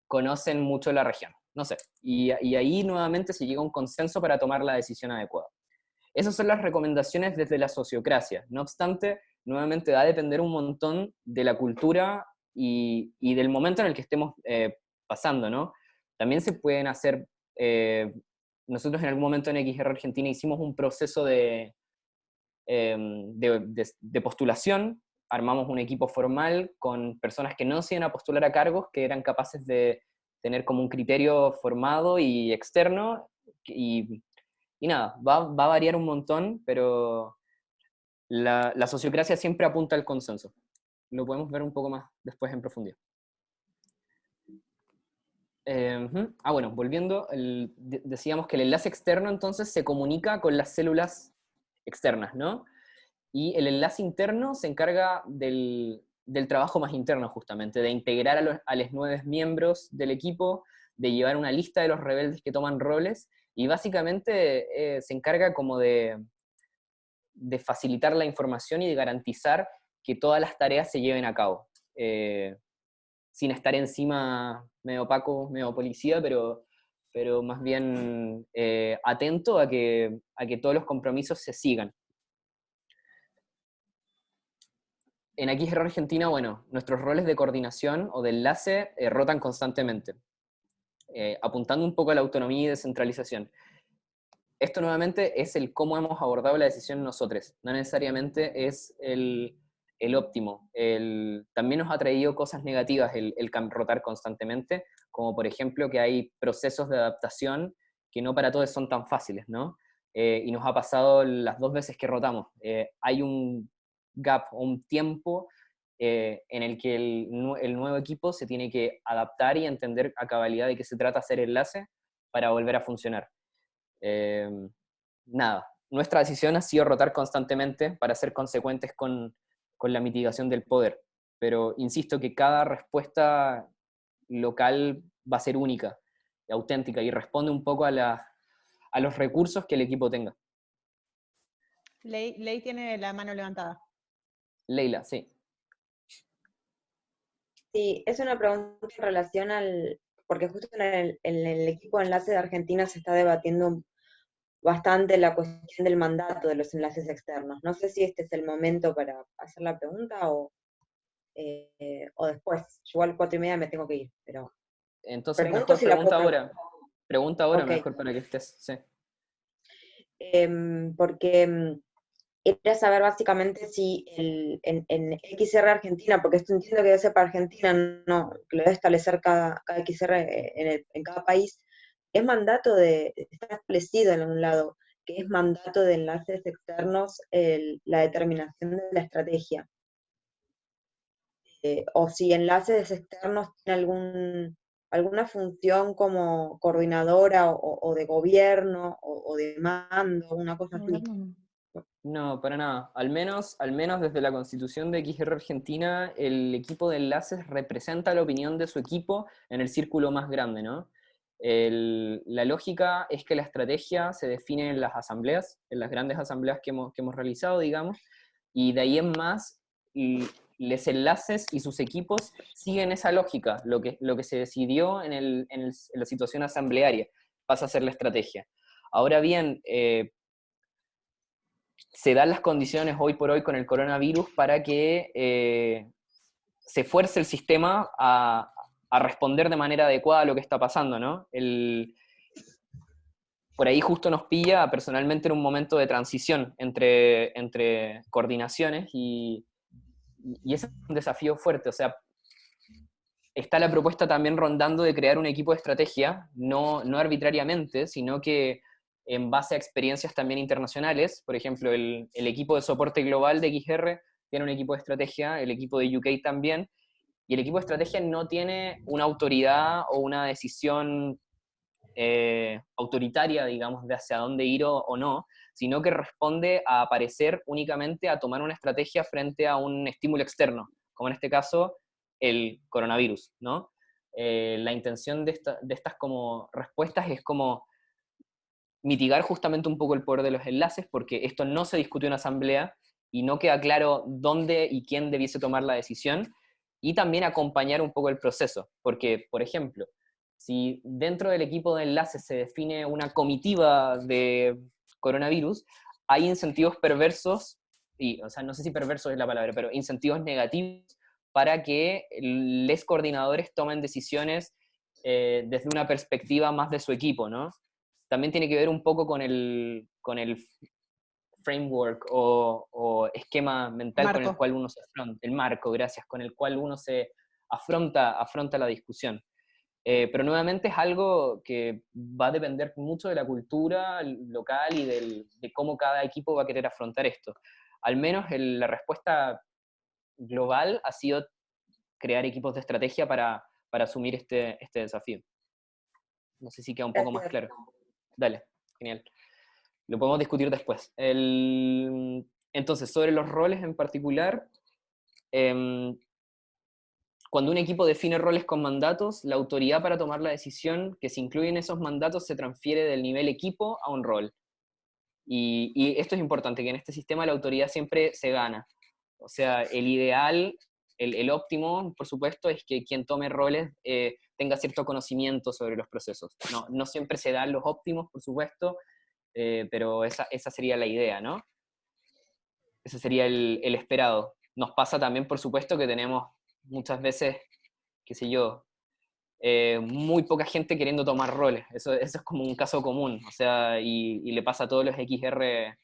Speaker 1: conocen mucho la región. No sé. Y ahí nuevamente se llega a un consenso para tomar la decisión adecuada. Esas son las recomendaciones desde la sociocracia. No obstante, nuevamente va a depender un montón de la cultura y del momento en el que estemos pasando, ¿no? También se pueden hacer... nosotros en algún momento en XR Argentina hicimos un proceso de postulación, armamos un equipo formal con personas que no se iban a postular a cargos, que eran capaces de tener como un criterio formado y externo, y nada, va a variar un montón, pero la sociocracia siempre apunta al consenso. Lo podemos ver un poco más después en profundidad. Bueno, volviendo, decíamos que el enlace externo entonces se comunica con las células externas, ¿no? Y el enlace interno se encarga del trabajo más interno, justamente, de integrar a los nuevos miembros del equipo, de llevar una lista de los rebeldes que toman roles, y básicamente se encarga como de facilitar la información y de garantizar que todas las tareas se lleven a cabo, sin estar encima medio opaco, medio policía, pero más bien atento a que todos los compromisos se sigan. En XR Argentina, bueno, nuestros roles de coordinación o de enlace rotan constantemente, apuntando un poco a la autonomía y descentralización. Esto nuevamente es el cómo hemos abordado la decisión nosotros, no necesariamente es el óptimo. También nos ha traído cosas negativas el rotar constantemente, como por ejemplo que hay procesos de adaptación que no para todos son tan fáciles, ¿no? Y nos ha pasado las 2 veces que rotamos. Hay un gap o un tiempo en el que el nuevo equipo se tiene que adaptar y entender a cabalidad de qué se trata hacer enlace para volver a funcionar. Nada, nuestra decisión ha sido rotar constantemente para ser consecuentes con la mitigación del poder, pero insisto que cada respuesta local va a ser única, auténtica, y responde un poco a los recursos que el equipo tenga.
Speaker 2: Ley tiene la mano levantada.
Speaker 1: Leila, sí.
Speaker 3: Sí, es una pregunta en relación porque justo en el equipo de enlace de Argentina se está debatiendo bastante la cuestión del mandato de los enlaces externos. No sé si este es el momento para hacer la pregunta o después. Yo al 4:30 me tengo que ir, pero...
Speaker 1: Entonces mejor
Speaker 3: si la
Speaker 1: pregunta
Speaker 3: puedo...
Speaker 1: ahora. Pregunta ahora,
Speaker 3: Okay.
Speaker 1: Mejor para que estés, sí.
Speaker 3: Porque era saber básicamente si en XR Argentina, porque esto entiendo que debe ser para Argentina, no, que lo debe establecer cada XR en cada país, es mandato está establecido en un lado, que es mandato de enlaces externos la determinación de la estrategia. O si enlaces externos tienen alguna función como coordinadora o de gobierno o de mando, una cosa así.
Speaker 1: No, para nada. Al menos desde la constitución de XR Argentina, el equipo de enlaces representa la opinión de su equipo en el círculo más grande, ¿no? La lógica es que la estrategia se define en las asambleas, en las grandes asambleas que hemos realizado, digamos, y de ahí en más, los enlaces y sus equipos siguen esa lógica. Lo que se decidió en la situación asamblearia pasa a ser la estrategia. Ahora bien, se dan las condiciones hoy por hoy con el coronavirus para que se fuerce el sistema a responder de manera adecuada a lo que está pasando, ¿no? por ahí justo nos pilla personalmente en un momento de transición entre coordinaciones y ese es un desafío fuerte. O sea, está la propuesta también rondando de crear un equipo de estrategia, no arbitrariamente, sino que en base a experiencias también internacionales. Por ejemplo, el equipo de soporte global de XR tiene un equipo de estrategia, el equipo de UK también, y el equipo de estrategia no tiene una autoridad o una decisión autoritaria, digamos, de hacia dónde ir o no, sino que responde a aparecer únicamente a tomar una estrategia frente a un estímulo externo, como en este caso el coronavirus, ¿no? La intención de estas como respuestas es como mitigar justamente un poco el poder de los enlaces, porque esto no se discutió en asamblea y no queda claro dónde y quién debiese tomar la decisión, y también acompañar un poco el proceso, porque, por ejemplo, si dentro del equipo de enlaces se define una comitiva de coronavirus, hay incentivos perversos, y, o sea, no sé si perversos es la palabra, pero incentivos negativos para que los coordinadores tomen decisiones desde una perspectiva más de su equipo, ¿no? También tiene que ver un poco con el framework o esquema mental con el
Speaker 2: Marco.
Speaker 1: cual uno se afronta, el marco, gracias, con el cual uno se afronta la discusión. Pero nuevamente es algo que va a depender mucho de la cultura local y de cómo cada equipo va a querer afrontar esto. Al menos la respuesta global ha sido crear equipos de estrategia para asumir este desafío. No sé si queda un poco más claro. Dale, genial. Lo podemos discutir después. Entonces, sobre los roles en particular, cuando un equipo define roles con mandatos, la autoridad para tomar la decisión que se incluye en esos mandatos se transfiere del nivel equipo a un rol. Y esto es importante, que en este sistema la autoridad siempre se gana. O sea, el ideal, el óptimo, por supuesto, es que quien tome roles tenga cierto conocimiento sobre los procesos. No siempre se dan los óptimos, por supuesto, pero esa sería la idea, ¿no? Ese sería el esperado. Nos pasa también, por supuesto, que tenemos muchas veces, qué sé yo, muy poca gente queriendo tomar roles. Eso es como un caso común, o sea, y le pasa a todos los XR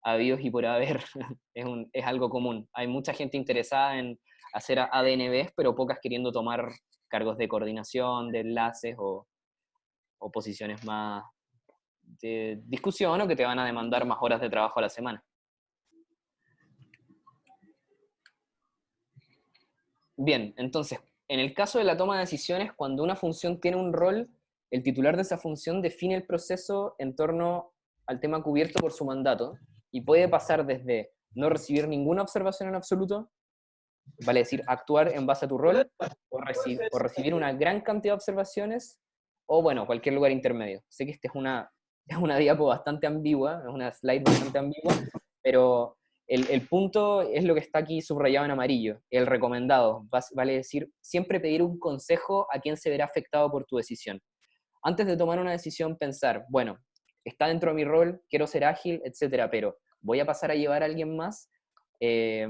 Speaker 1: habidos y por haber. Es algo común. Hay mucha gente interesada en hacer ADNBs, pero pocas queriendo tomar cargos de coordinación, de enlaces o posiciones más de discusión o que te van a demandar más horas de trabajo a la semana. Bien, entonces, en el caso de la toma de decisiones, cuando una función tiene un rol, el titular de esa función define el proceso en torno al tema cubierto por su mandato, y puede pasar desde no recibir ninguna observación en absoluto, vale decir, actuar en base a tu rol, o recibir una gran cantidad de observaciones, o bueno, cualquier lugar intermedio. Sé que esta es una diapo bastante ambigua, es una slide bastante ambigua, pero el punto es lo que está aquí subrayado en amarillo, el recomendado, vale decir, siempre pedir un consejo a quien se verá afectado por tu decisión. Antes de tomar una decisión, pensar, bueno, está dentro de mi rol, quiero ser ágil, etcétera, pero ¿voy a pasar a llevar a alguien más? Es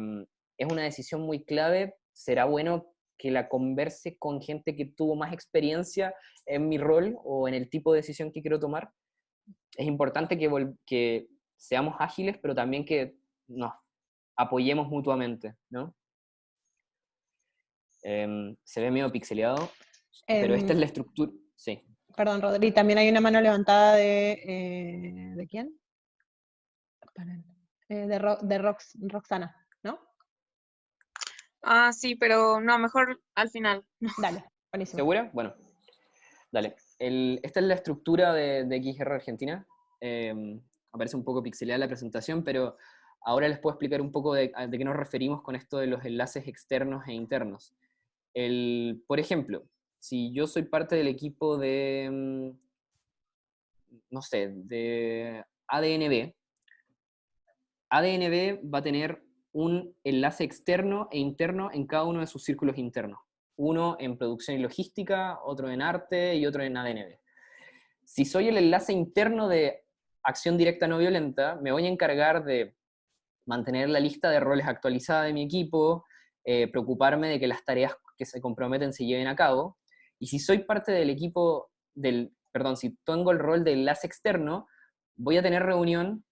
Speaker 1: una decisión muy clave, será bueno que la converse con gente que tuvo más experiencia en mi rol o en el tipo de decisión que quiero tomar. Es importante que seamos ágiles, pero también que nos apoyemos mutuamente, ¿no? Se ve medio pixeleado, pero esta es la estructura. Sí.
Speaker 2: Perdón, Rodri, también hay una mano levantada ¿de quién? De Roxana, ¿no?
Speaker 5: Ah, sí, pero no, mejor al final.
Speaker 2: Dale, buenísimo.
Speaker 1: ¿Segura? Bueno, dale. Esta es la estructura de XR Argentina. Aparece un poco pixelada la presentación, pero ahora les puedo explicar un poco de qué nos referimos con esto de los enlaces externos e internos. Por ejemplo, si yo soy parte del equipo de, no sé, de ADNB, ADNB va a tener un enlace externo e interno en cada uno de sus círculos internos. Uno en producción y logística, otro en arte y otro en ADNB. Si soy el enlace interno de acción directa no violenta, me voy a encargar de mantener la lista de roles actualizada de mi equipo, preocuparme de que las tareas que se comprometen se lleven a cabo. Y si soy parte del equipo del perdón, si tengo el rol de enlace externo, voy a tener reunión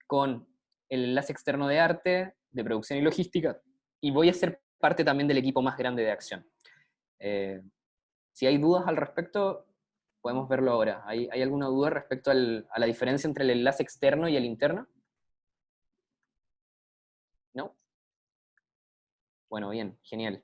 Speaker 1: con el enlace externo de arte, de producción y logística, y voy a ser parte también del equipo más grande de acción. Si hay dudas al respecto, podemos verlo ahora. ¿Hay alguna duda respecto a la diferencia entre el enlace externo y el interno? ¿No? Bueno, bien, genial.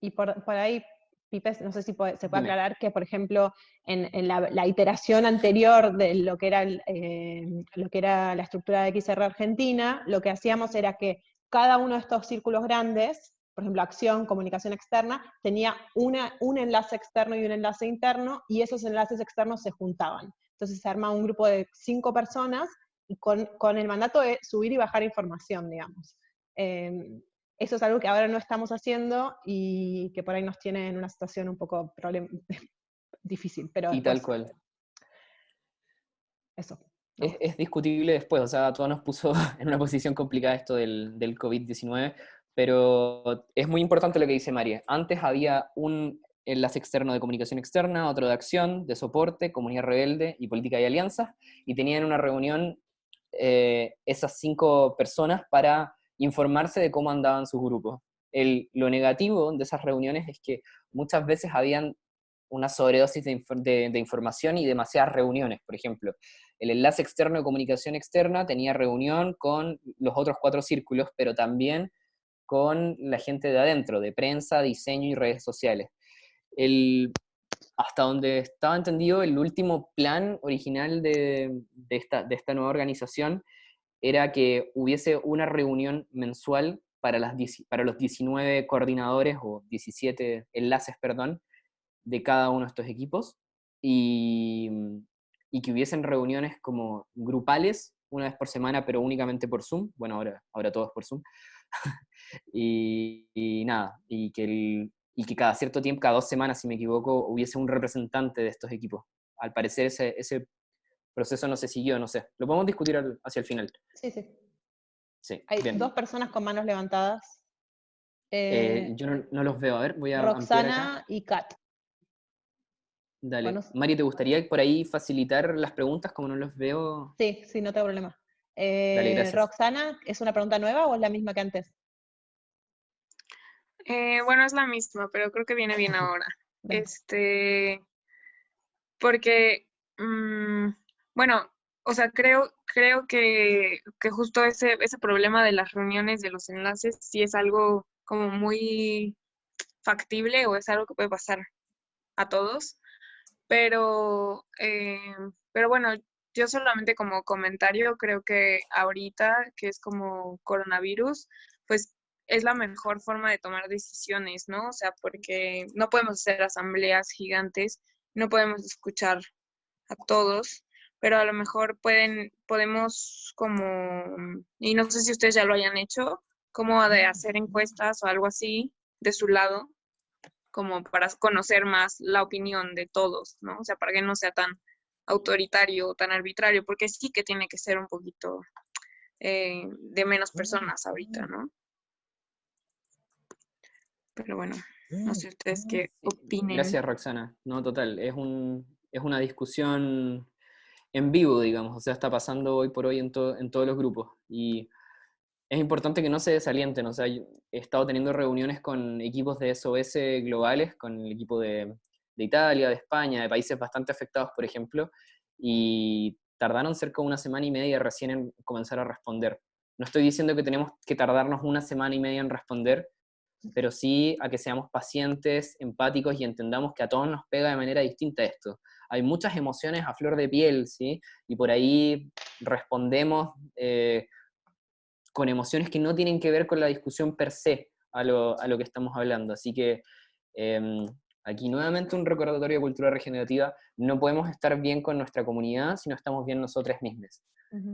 Speaker 2: Y por ahí, Pipes, no sé si se puede
Speaker 1: Dime.
Speaker 2: aclarar que, por ejemplo, en la iteración anterior de lo que era la estructura de XR Argentina, lo que hacíamos era que cada uno de estos círculos grandes, por ejemplo, acción, comunicación externa, tenía un enlace externo y un enlace interno, y esos enlaces externos se juntaban. Entonces se arma un grupo de 5 personas, y con el mandato de subir y bajar información, digamos. Eso es algo que ahora no estamos haciendo y que por ahí nos tiene en una situación un poco difícil, pero
Speaker 1: Y tal
Speaker 2: después,
Speaker 1: cual.
Speaker 2: eso. No.
Speaker 1: Es discutible después, o sea, todo nos puso en una posición complicada esto del COVID-19, pero es muy importante lo que dice María. Antes había un enlace externo de comunicación externa, otro de acción, de soporte, comunidad rebelde y política y alianzas, y tenían una reunión esas 5 personas para informarse de cómo andaban sus grupos. Lo negativo de esas reuniones es que muchas veces habían una sobredosis de información y demasiadas reuniones. Por ejemplo, el enlace externo de comunicación externa tenía reunión con los otros 4 círculos, pero también con la gente de adentro, de prensa, diseño y redes sociales. Hasta donde estaba entendido, el último plan original de esta nueva organización era que hubiese una reunión mensual para los 19 coordinadores, o 17 enlaces, perdón, de cada uno de estos equipos, y, y que hubiesen reuniones como grupales, una vez por semana, pero únicamente por Zoom. Bueno, ahora todo es por Zoom. Y nada, y que cada cierto tiempo, cada 2 semanas, si me equivoco, hubiese un representante de estos equipos. Al parecer ese proceso no se siguió, no sé. Lo podemos discutir hacia el final.
Speaker 2: Sí, sí.
Speaker 1: Sí,
Speaker 2: Hay
Speaker 1: bien.
Speaker 2: 2 personas con manos levantadas.
Speaker 1: Yo no los veo. A ver, voy a ampliar acá.
Speaker 2: Roxana y Kat.
Speaker 1: Dale.
Speaker 2: Bueno,
Speaker 1: Mari, ¿te gustaría por ahí facilitar las preguntas como no los veo?
Speaker 2: sí, sí, no tengo problema.
Speaker 1: Dale, gracias.
Speaker 2: Roxana, ¿es una pregunta nueva o es la misma que antes?
Speaker 5: Bueno, es la misma, pero creo que viene bien ahora.
Speaker 2: Bien.
Speaker 5: Porque, bueno, o sea, creo que justo ese problema de las reuniones, de los enlaces, sí es algo como muy factible o es algo que puede pasar a todos. Pero bueno, yo solamente como comentario creo que ahorita, que es como coronavirus, pues es la mejor forma de tomar decisiones, ¿no? O sea, porque no podemos hacer asambleas gigantes, no podemos escuchar a todos, pero a lo mejor podemos como, y no sé si ustedes ya lo hayan hecho, como de hacer encuestas o algo así de su lado, como para conocer más la opinión de todos, ¿no? O sea, para que no sea tan autoritario o tan arbitrario, porque sí que tiene que ser un poquito de menos personas ahorita, ¿no? Pero bueno, no sé ustedes qué opinen.
Speaker 1: Gracias, Roxana. No, total, es una discusión en vivo, digamos, o sea, está pasando hoy por hoy en todos los grupos. Y es importante que no se desalienten, o sea, yo he estado teniendo reuniones con equipos de SOS globales, con el equipo de Italia, de España, de países bastante afectados, por ejemplo, y tardaron cerca de 1 semana y media recién en comenzar a responder. No estoy diciendo que tenemos que tardarnos 1 semana y media en responder, pero sí a que seamos pacientes, empáticos y entendamos que a todos nos pega de manera distinta esto. Hay muchas emociones a flor de piel, ¿sí? Y por ahí respondemos con emociones que no tienen que ver con la discusión per se a lo que estamos hablando. Así que aquí nuevamente un recordatorio de cultura regenerativa: no podemos estar bien con nuestra comunidad si no estamos bien nosotros mismos.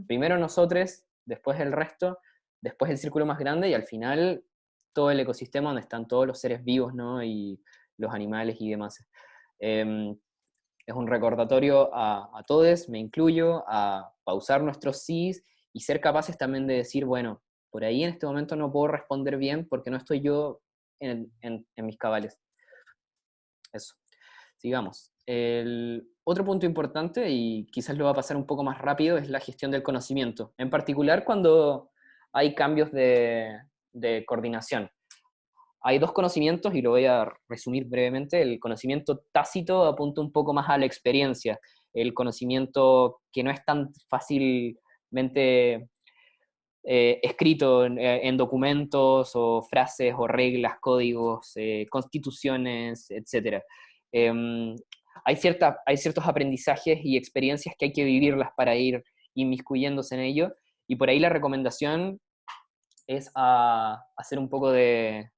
Speaker 1: Primero nosotros, después el resto, después el círculo más grande y al final todo el ecosistema donde están todos los seres vivos, ¿no? Y los animales y demás. Es un recordatorio a todos, me incluyo, a pausar nuestros sís y ser capaces también de decir, bueno, por ahí en este momento no puedo responder bien porque no estoy yo en mis cabales. Eso. sigamos. El otro punto importante, y quizás lo va a pasar un poco más rápido, es la gestión del conocimiento. En particular cuando hay cambios de coordinación. Hay dos conocimientos, y lo voy a resumir brevemente. El conocimiento tácito apunta un poco más a la experiencia. El conocimiento que no es tan fácilmente escrito en documentos o frases o reglas, códigos, constituciones, etc. Hay ciertos aprendizajes y experiencias que hay que vivirlas para ir inmiscuyéndose en ello, y por ahí la recomendación es a hacer un poco de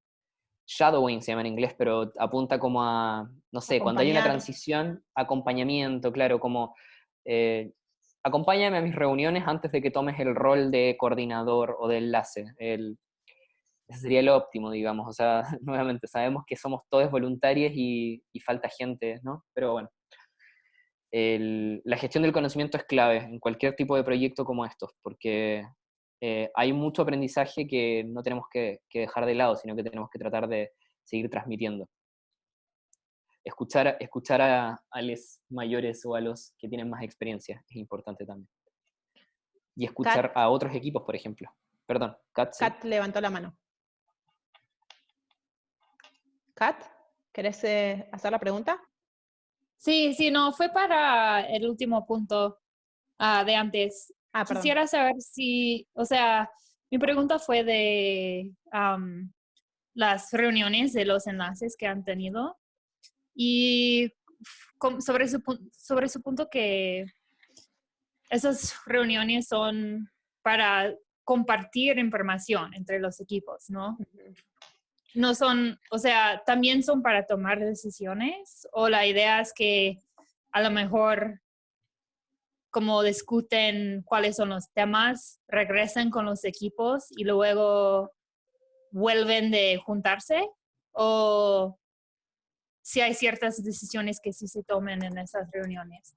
Speaker 1: shadowing, se llama en inglés, pero apunta como a, no sé, cuando hay una
Speaker 2: Acompañar.
Speaker 1: transición, acompañamiento, claro, como acompáñame a mis reuniones antes de que tomes el rol de coordinador o de enlace. Ese sería lo óptimo, digamos. O sea, nuevamente, sabemos que somos todos voluntarios y falta gente, ¿no? Pero bueno, la gestión del conocimiento es clave en cualquier tipo de proyecto como estos, porque hay mucho aprendizaje que no tenemos que dejar de lado, sino que tenemos que tratar de seguir transmitiendo. Escuchar a los mayores o a los que tienen más experiencia es importante también. Y escuchar
Speaker 2: Kat.
Speaker 1: a otros equipos, por ejemplo. Perdón, Kat, sí.
Speaker 2: Kat levantó la mano. Kat, ¿querés hacer la pregunta?
Speaker 6: Sí, no, fue para el último punto de antes.
Speaker 2: Perdón.
Speaker 6: Quisiera saber si, o sea, mi pregunta fue de las reuniones de los enlaces que han tenido y sobre su punto que esas reuniones son para compartir información entre los equipos, ¿no? No son, o sea, también son para tomar decisiones, o la idea es que a lo mejor como discuten cuáles son los temas, regresan con los equipos y luego vuelven de juntarse, o si hay ciertas decisiones que sí se tomen en esas reuniones.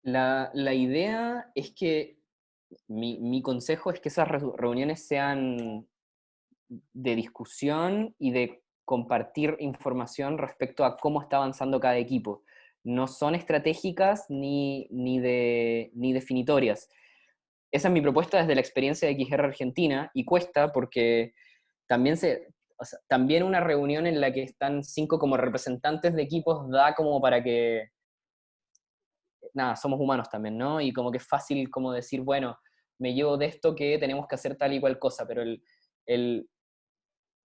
Speaker 1: La idea es que, mi consejo es que esas reuniones sean de discusión y de compartir información respecto a cómo está avanzando cada equipo. No son estratégicas ni definitorias. Esa es mi propuesta desde la experiencia de XR Argentina, y cuesta porque también una reunión en la que están 5 como representantes de equipos da como para que, nada, somos humanos también, ¿no? Y como que es fácil como decir, bueno, me llevo de esto que tenemos que hacer tal y cual cosa, pero el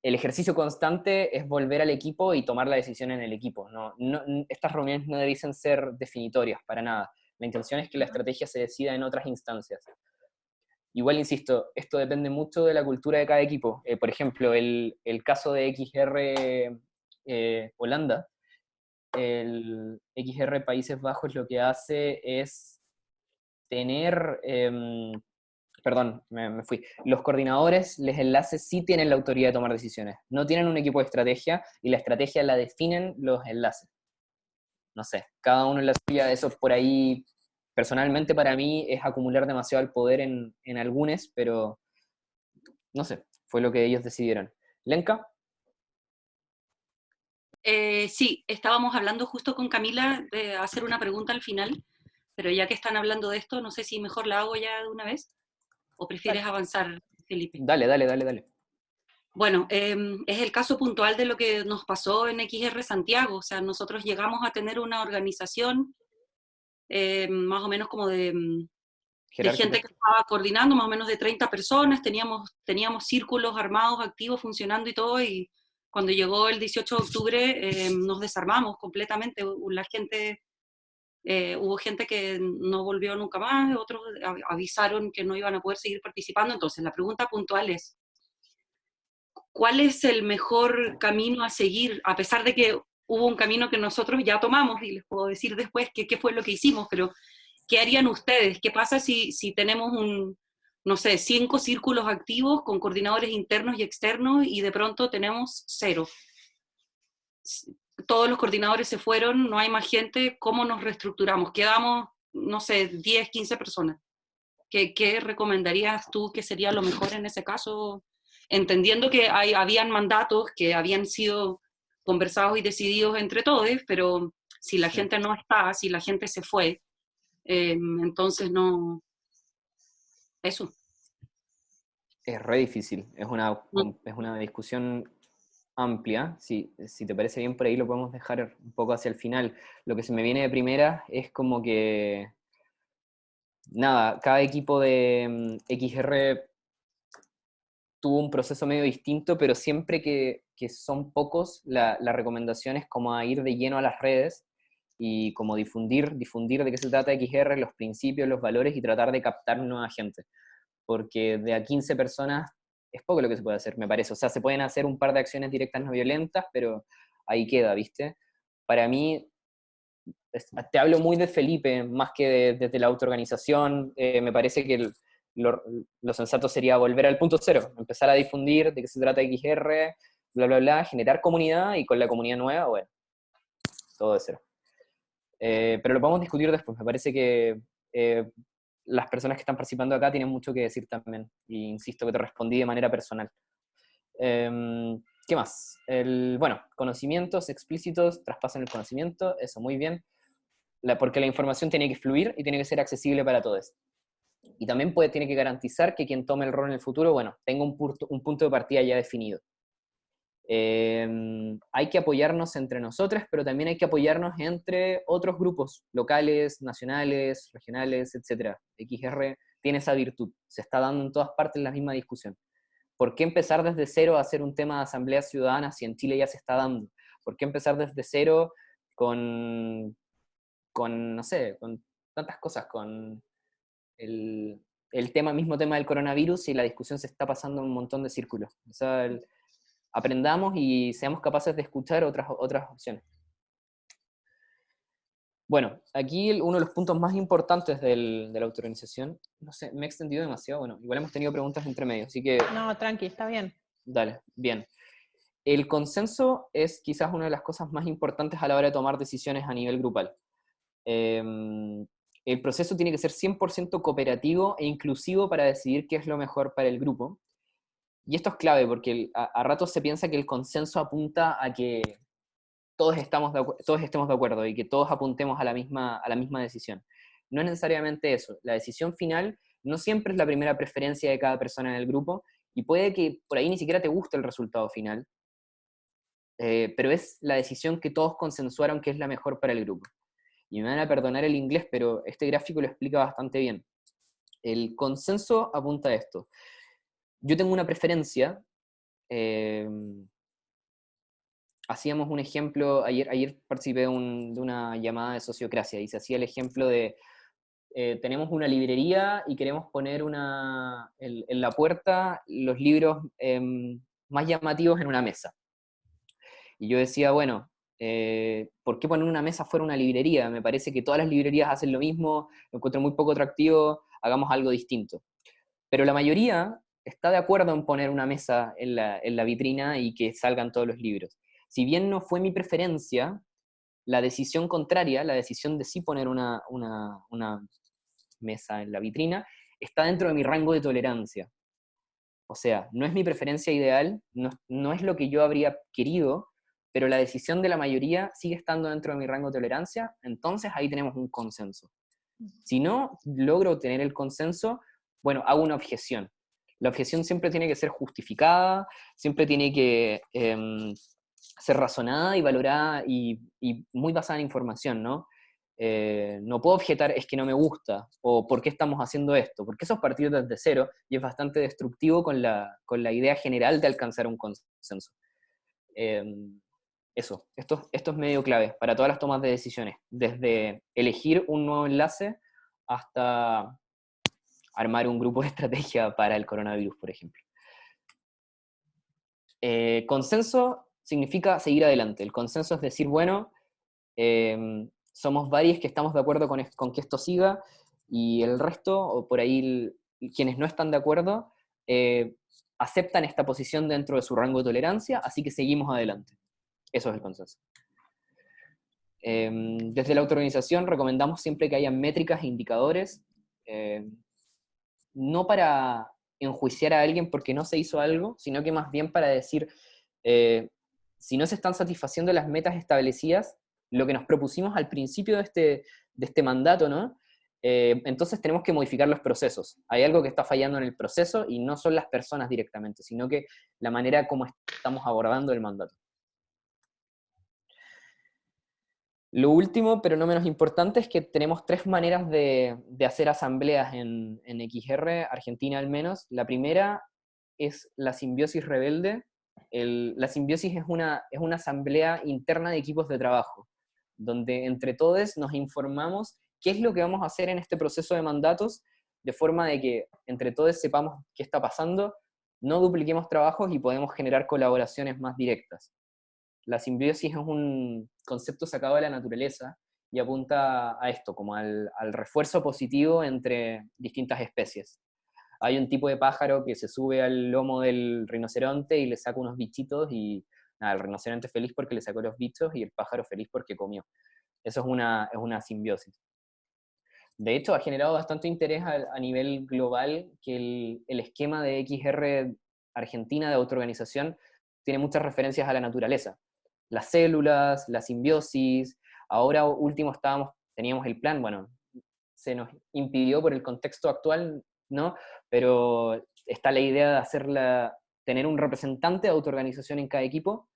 Speaker 1: ejercicio constante es volver al equipo y tomar la decisión en el equipo. Estas reuniones no debiesen ser definitorias para nada. La intención es que la estrategia se decida en otras instancias. Igual, insisto, esto depende mucho de la cultura de cada equipo. Por ejemplo, el caso de XR Holanda, el XR Países Bajos lo que hace es tener... perdón, me fui. Los coordinadores, los enlaces sí tienen la autoridad de tomar decisiones. No tienen un equipo de estrategia, y la estrategia la definen los enlaces. No sé, cada uno en la suya. Eso por ahí, personalmente para mí, es acumular demasiado el poder en algunos, pero no sé, fue lo que ellos decidieron. ¿Lenka?
Speaker 4: Sí, estábamos hablando justo con Camila de hacer una pregunta al final, pero ya que están hablando de esto, no sé si mejor la hago ya de una vez, o prefieres avanzar, Felipe.
Speaker 1: Dale.
Speaker 4: Bueno, es el caso puntual de lo que nos pasó en XR Santiago. O sea, nosotros llegamos a tener una organización más o menos como de gente que estaba coordinando, más o menos de 30 personas, teníamos círculos armados, activos, funcionando y todo, y cuando llegó el 18 de octubre nos desarmamos completamente. Hubo gente que no volvió nunca más, otros avisaron que no iban a poder seguir participando. Entonces la pregunta puntual es, ¿cuál es el mejor camino a seguir? A pesar de que hubo un camino que nosotros ya tomamos, y les puedo decir después qué fue lo que hicimos, pero ¿qué harían ustedes? ¿Qué pasa si tenemos no sé, 5 círculos activos con coordinadores internos y externos y de pronto tenemos 0? Todos los coordinadores se fueron, no hay más gente, ¿cómo nos reestructuramos? Quedamos, no sé, 10, 15 personas. ¿Qué recomendarías tú que sería lo mejor en ese caso? Entendiendo que habían mandatos que habían sido conversados y decididos entre todos, pero si la gente no está, si la gente se fue, entonces no, eso.
Speaker 1: Es re difícil, es una discusión amplia. Si te parece bien, por ahí lo podemos dejar un poco hacia el final. Lo que se me viene de primera es como que, nada, cada equipo de XR tuvo un proceso medio distinto, pero siempre que son pocos, la recomendación es como a ir de lleno a las redes y como difundir de qué se trata XR, los principios, los valores, y tratar de captar nueva gente. Porque de a 15 personas es poco lo que se puede hacer, me parece. O sea, se pueden hacer un par de acciones directas no violentas, pero ahí queda, ¿viste? Para mí, te hablo muy de Felipe, más que desde la autoorganización. Me parece que lo sensato sería volver al punto cero, empezar a difundir de qué se trata XR, bla, bla, bla, generar comunidad, y con la comunidad nueva, bueno, todo de cero. Pero lo podemos discutir después. Me parece que las personas que están participando acá tienen mucho que decir también, y insisto que te respondí de manera personal. ¿Qué más? Bueno, conocimientos explícitos traspasan el conocimiento, eso muy bien, porque la información tiene que fluir y tiene que ser accesible para todos. Y también tiene que garantizar que quien tome el rol en el futuro, bueno, tenga un punto de partida ya definido. Hay que apoyarnos entre nosotros, pero también hay que apoyarnos entre otros grupos locales, nacionales, regionales, etc. XR tiene esa virtud, se está dando en todas partes la misma discusión. ¿Por qué empezar desde cero a hacer un tema de asambleas ciudadanas si en Chile ya se está dando? ¿Por qué empezar desde cero con no sé, con tantas cosas, con el mismo tema del coronavirus, y la discusión se está pasando en un montón de círculos? O sea, aprendamos y seamos capaces de escuchar otras opciones. Bueno, aquí uno de los puntos más importantes de la autoorganización, no sé, me he extendido demasiado, bueno, igual hemos tenido preguntas entre medio, así que...
Speaker 2: No, tranqui, está bien.
Speaker 1: Dale, bien. El consenso es quizás una de las cosas más importantes a la hora de tomar decisiones a nivel grupal. El proceso tiene que ser 100% cooperativo e inclusivo para decidir qué es lo mejor para el grupo. Y esto es clave porque a ratos se piensa que el consenso apunta a que todos estemos de acuerdo y que todos apuntemos a la misma decisión. No es necesariamente eso. La decisión final no siempre es la primera preferencia de cada persona en el grupo, y puede que por ahí ni siquiera te guste el resultado final, pero es la decisión que todos consensuaron que es la mejor para el grupo. Y me van a perdonar el inglés, pero este gráfico lo explica bastante bien. El consenso apunta a esto. Yo tengo una preferencia. Hacíamos un ejemplo, ayer participé de una llamada de sociocracia, y se hacía el ejemplo de, tenemos una librería y queremos poner en la puerta los libros más llamativos en una mesa. Y yo decía, bueno, ¿por qué poner una mesa fuera una librería? Me parece que todas las librerías hacen lo mismo, lo encuentro muy poco atractivo, hagamos algo distinto. Pero la mayoría está de acuerdo en poner una mesa en la vitrina y que salgan todos los libros. Si bien no fue mi preferencia, la decisión contraria, la decisión de sí poner una mesa en la vitrina, está dentro de mi rango de tolerancia. O sea, no es mi preferencia ideal, no es lo que yo habría querido, pero la decisión de la mayoría sigue estando dentro de mi rango de tolerancia, entonces ahí tenemos un consenso. Si no logro tener el consenso, bueno, hago una objeción. La objeción siempre tiene que ser justificada, siempre tiene que ser razonada y valorada y muy basada en información, ¿no? No puedo objetar, es que no me gusta, o ¿por qué estamos haciendo esto? Porque eso es partir desde cero y es bastante destructivo con la idea general de alcanzar un consenso. Esto es medio clave para todas las tomas de decisiones, desde elegir un nuevo enlace hasta armar un grupo de estrategia para el coronavirus, por ejemplo. Consenso significa seguir adelante. El consenso es decir, bueno, somos varios que estamos de acuerdo con que esto siga, y el resto, o por ahí quienes no están de acuerdo, aceptan esta posición dentro de su rango de tolerancia, así que seguimos adelante. Eso es el consenso. Desde la autoorganización recomendamos siempre que haya métricas e indicadores, no para enjuiciar a alguien porque no se hizo algo, sino que más bien para decir, si no se están satisfaciendo las metas establecidas, lo que nos propusimos al principio de este mandato, ¿no? Entonces tenemos que modificar los procesos. Hay algo que está fallando en el proceso y no son las personas directamente, sino que la manera como estamos abordando el mandato. Lo último, pero no menos importante, es que tenemos 3 maneras de hacer asambleas en XR, Argentina al menos. La primera es la simbiosis rebelde. La simbiosis es una asamblea interna de equipos de trabajo, donde entre todos nos informamos qué es lo que vamos a hacer en este proceso de mandatos, de forma de que entre todos sepamos qué está pasando, no dupliquemos trabajos y podemos generar colaboraciones más directas. La simbiosis es un concepto sacado de la naturaleza y apunta a esto, como al refuerzo positivo entre distintas especies. Hay un tipo de pájaro que se sube al lomo del rinoceronte y le saca unos bichitos y nada, el rinoceronte feliz porque le sacó los bichos y el pájaro feliz porque comió. Eso es una simbiosis. De hecho, ha generado bastante interés a nivel global que el esquema de XR Argentina de autoorganización tiene muchas referencias a la naturaleza. Las células, la simbiosis, ahora último teníamos el plan, bueno, se nos impidió por el contexto actual, ¿no? Pero está la idea de tener un representante de autoorganización en cada equipo,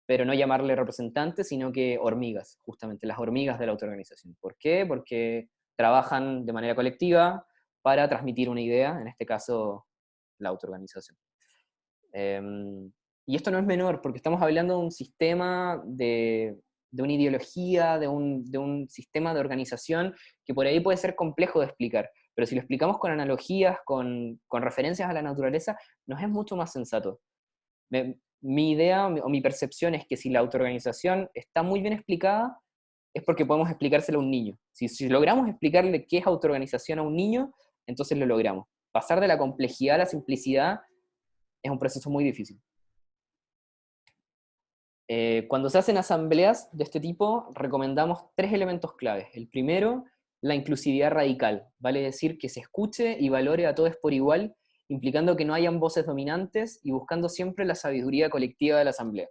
Speaker 1: pero no llamarle representante, sino que hormigas, justamente, las hormigas de la autoorganización. ¿Por qué? Porque trabajan de manera colectiva para transmitir una idea, en este caso, la autoorganización. Y esto no es menor, porque estamos hablando de un sistema, de una ideología, de un sistema de organización que por ahí puede ser complejo de explicar, pero si lo explicamos con analogías, con referencias a la naturaleza, nos es mucho más sensato. Mi idea o mi percepción es que si la autoorganización está muy bien explicada, es porque podemos explicárselo a un niño. Si logramos explicarle qué es autoorganización a un niño, entonces lo logramos. Pasar de la complejidad a la simplicidad es un proceso muy difícil. Cuando se hacen asambleas de este tipo, recomendamos 3 elementos claves. El primero, la inclusividad radical, vale decir que se escuche y valore a todos por igual, implicando que no hayan voces dominantes y buscando siempre la sabiduría colectiva de la asamblea.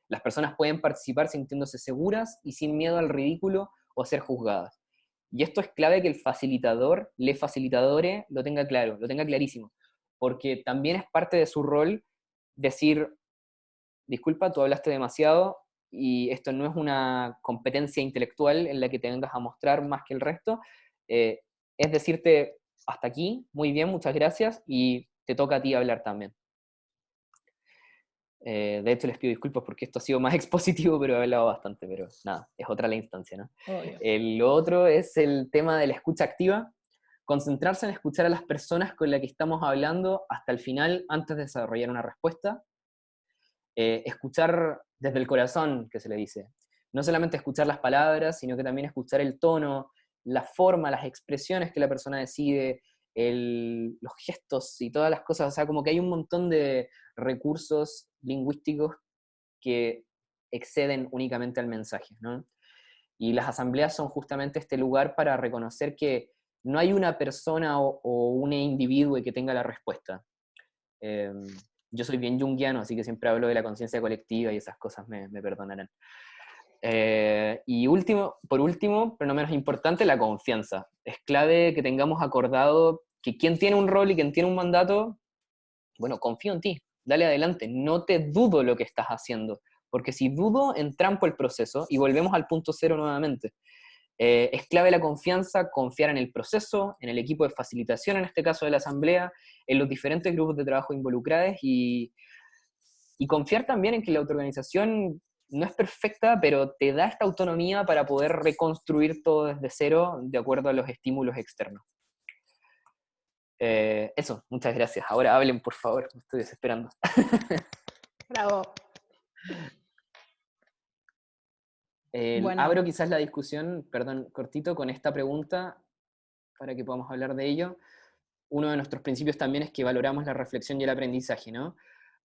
Speaker 1: Las personas pueden participar sintiéndose seguras y sin miedo al ridículo o a ser juzgadas. Y esto es clave que el facilitador, le facilitadore, lo tenga claro, lo tenga clarísimo, porque también es parte de su rol decir, disculpa, tú hablaste demasiado y esto no es una competencia intelectual en la que te vengas a mostrar más que el resto, es decirte, hasta aquí, muy bien, muchas gracias, y te toca a ti hablar también. De hecho, les pido disculpas porque esto ha sido más expositivo, pero he hablado bastante, pero nada, es otra la instancia, ¿no? Lo otro es el tema de la escucha activa, concentrarse en escuchar a las personas con las que estamos hablando hasta el final, antes de desarrollar una respuesta. Escuchar desde el corazón, que se le dice. No solamente escuchar las palabras, sino que también escuchar el tono, la forma, las expresiones que la persona decide, los gestos y todas las cosas. O sea, como que hay un montón de recursos lingüísticos que exceden únicamente al mensaje, ¿no? Y las asambleas son justamente este lugar para reconocer que no hay una persona o un individuo que tenga la respuesta. Yo soy bien junguiano, así que siempre hablo de la conciencia colectiva y esas cosas me perdonarán. Y por último, pero no menos importante, la confianza. Es clave que tengamos acordado que quien tiene un rol y quien tiene un mandato, bueno, confío en ti, dale adelante, no te dudo lo que estás haciendo, porque si dudo, entrampo el proceso y volvemos al punto cero nuevamente. Es clave la confianza, confiar en el proceso, en el equipo de facilitación, en este caso de la asamblea, en los diferentes grupos de trabajo involucrados y confiar también en que la autoorganización no es perfecta, pero te da esta autonomía para poder reconstruir todo desde cero de acuerdo a los estímulos externos. Eso, muchas gracias. Ahora hablen, por favor, me estoy desesperando.
Speaker 2: Bravo. Bueno.
Speaker 1: Abro quizás la discusión, perdón, cortito, con esta pregunta, para que podamos hablar de ello. Uno de nuestros principios también es que valoramos la reflexión y el aprendizaje, ¿no?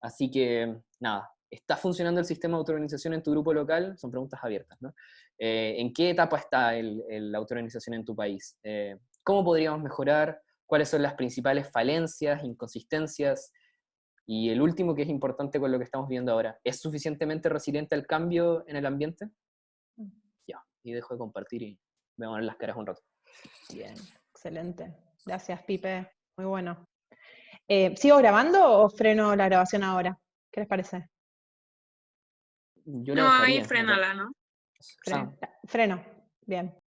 Speaker 1: Así que, nada, ¿está funcionando el sistema de autoorganización en tu grupo local? Son preguntas abiertas, ¿no? ¿En qué etapa está la autoorganización en tu país? ¿Cómo podríamos mejorar? ¿Cuáles son las principales falencias, inconsistencias? Y el último, que es importante con lo que estamos viendo ahora, ¿es suficientemente resiliente al cambio en el ambiente? Ya, y dejo de compartir y me van a ver las caras un rato.
Speaker 2: Bien, excelente. Gracias, Pipe. Muy bueno. ¿Sigo grabando o freno la grabación ahora? ¿Qué les parece?
Speaker 1: Yo lo
Speaker 5: No, ahí
Speaker 1: dejaría.
Speaker 5: frénala, ¿no?
Speaker 1: Ah,
Speaker 2: Freno. Bien.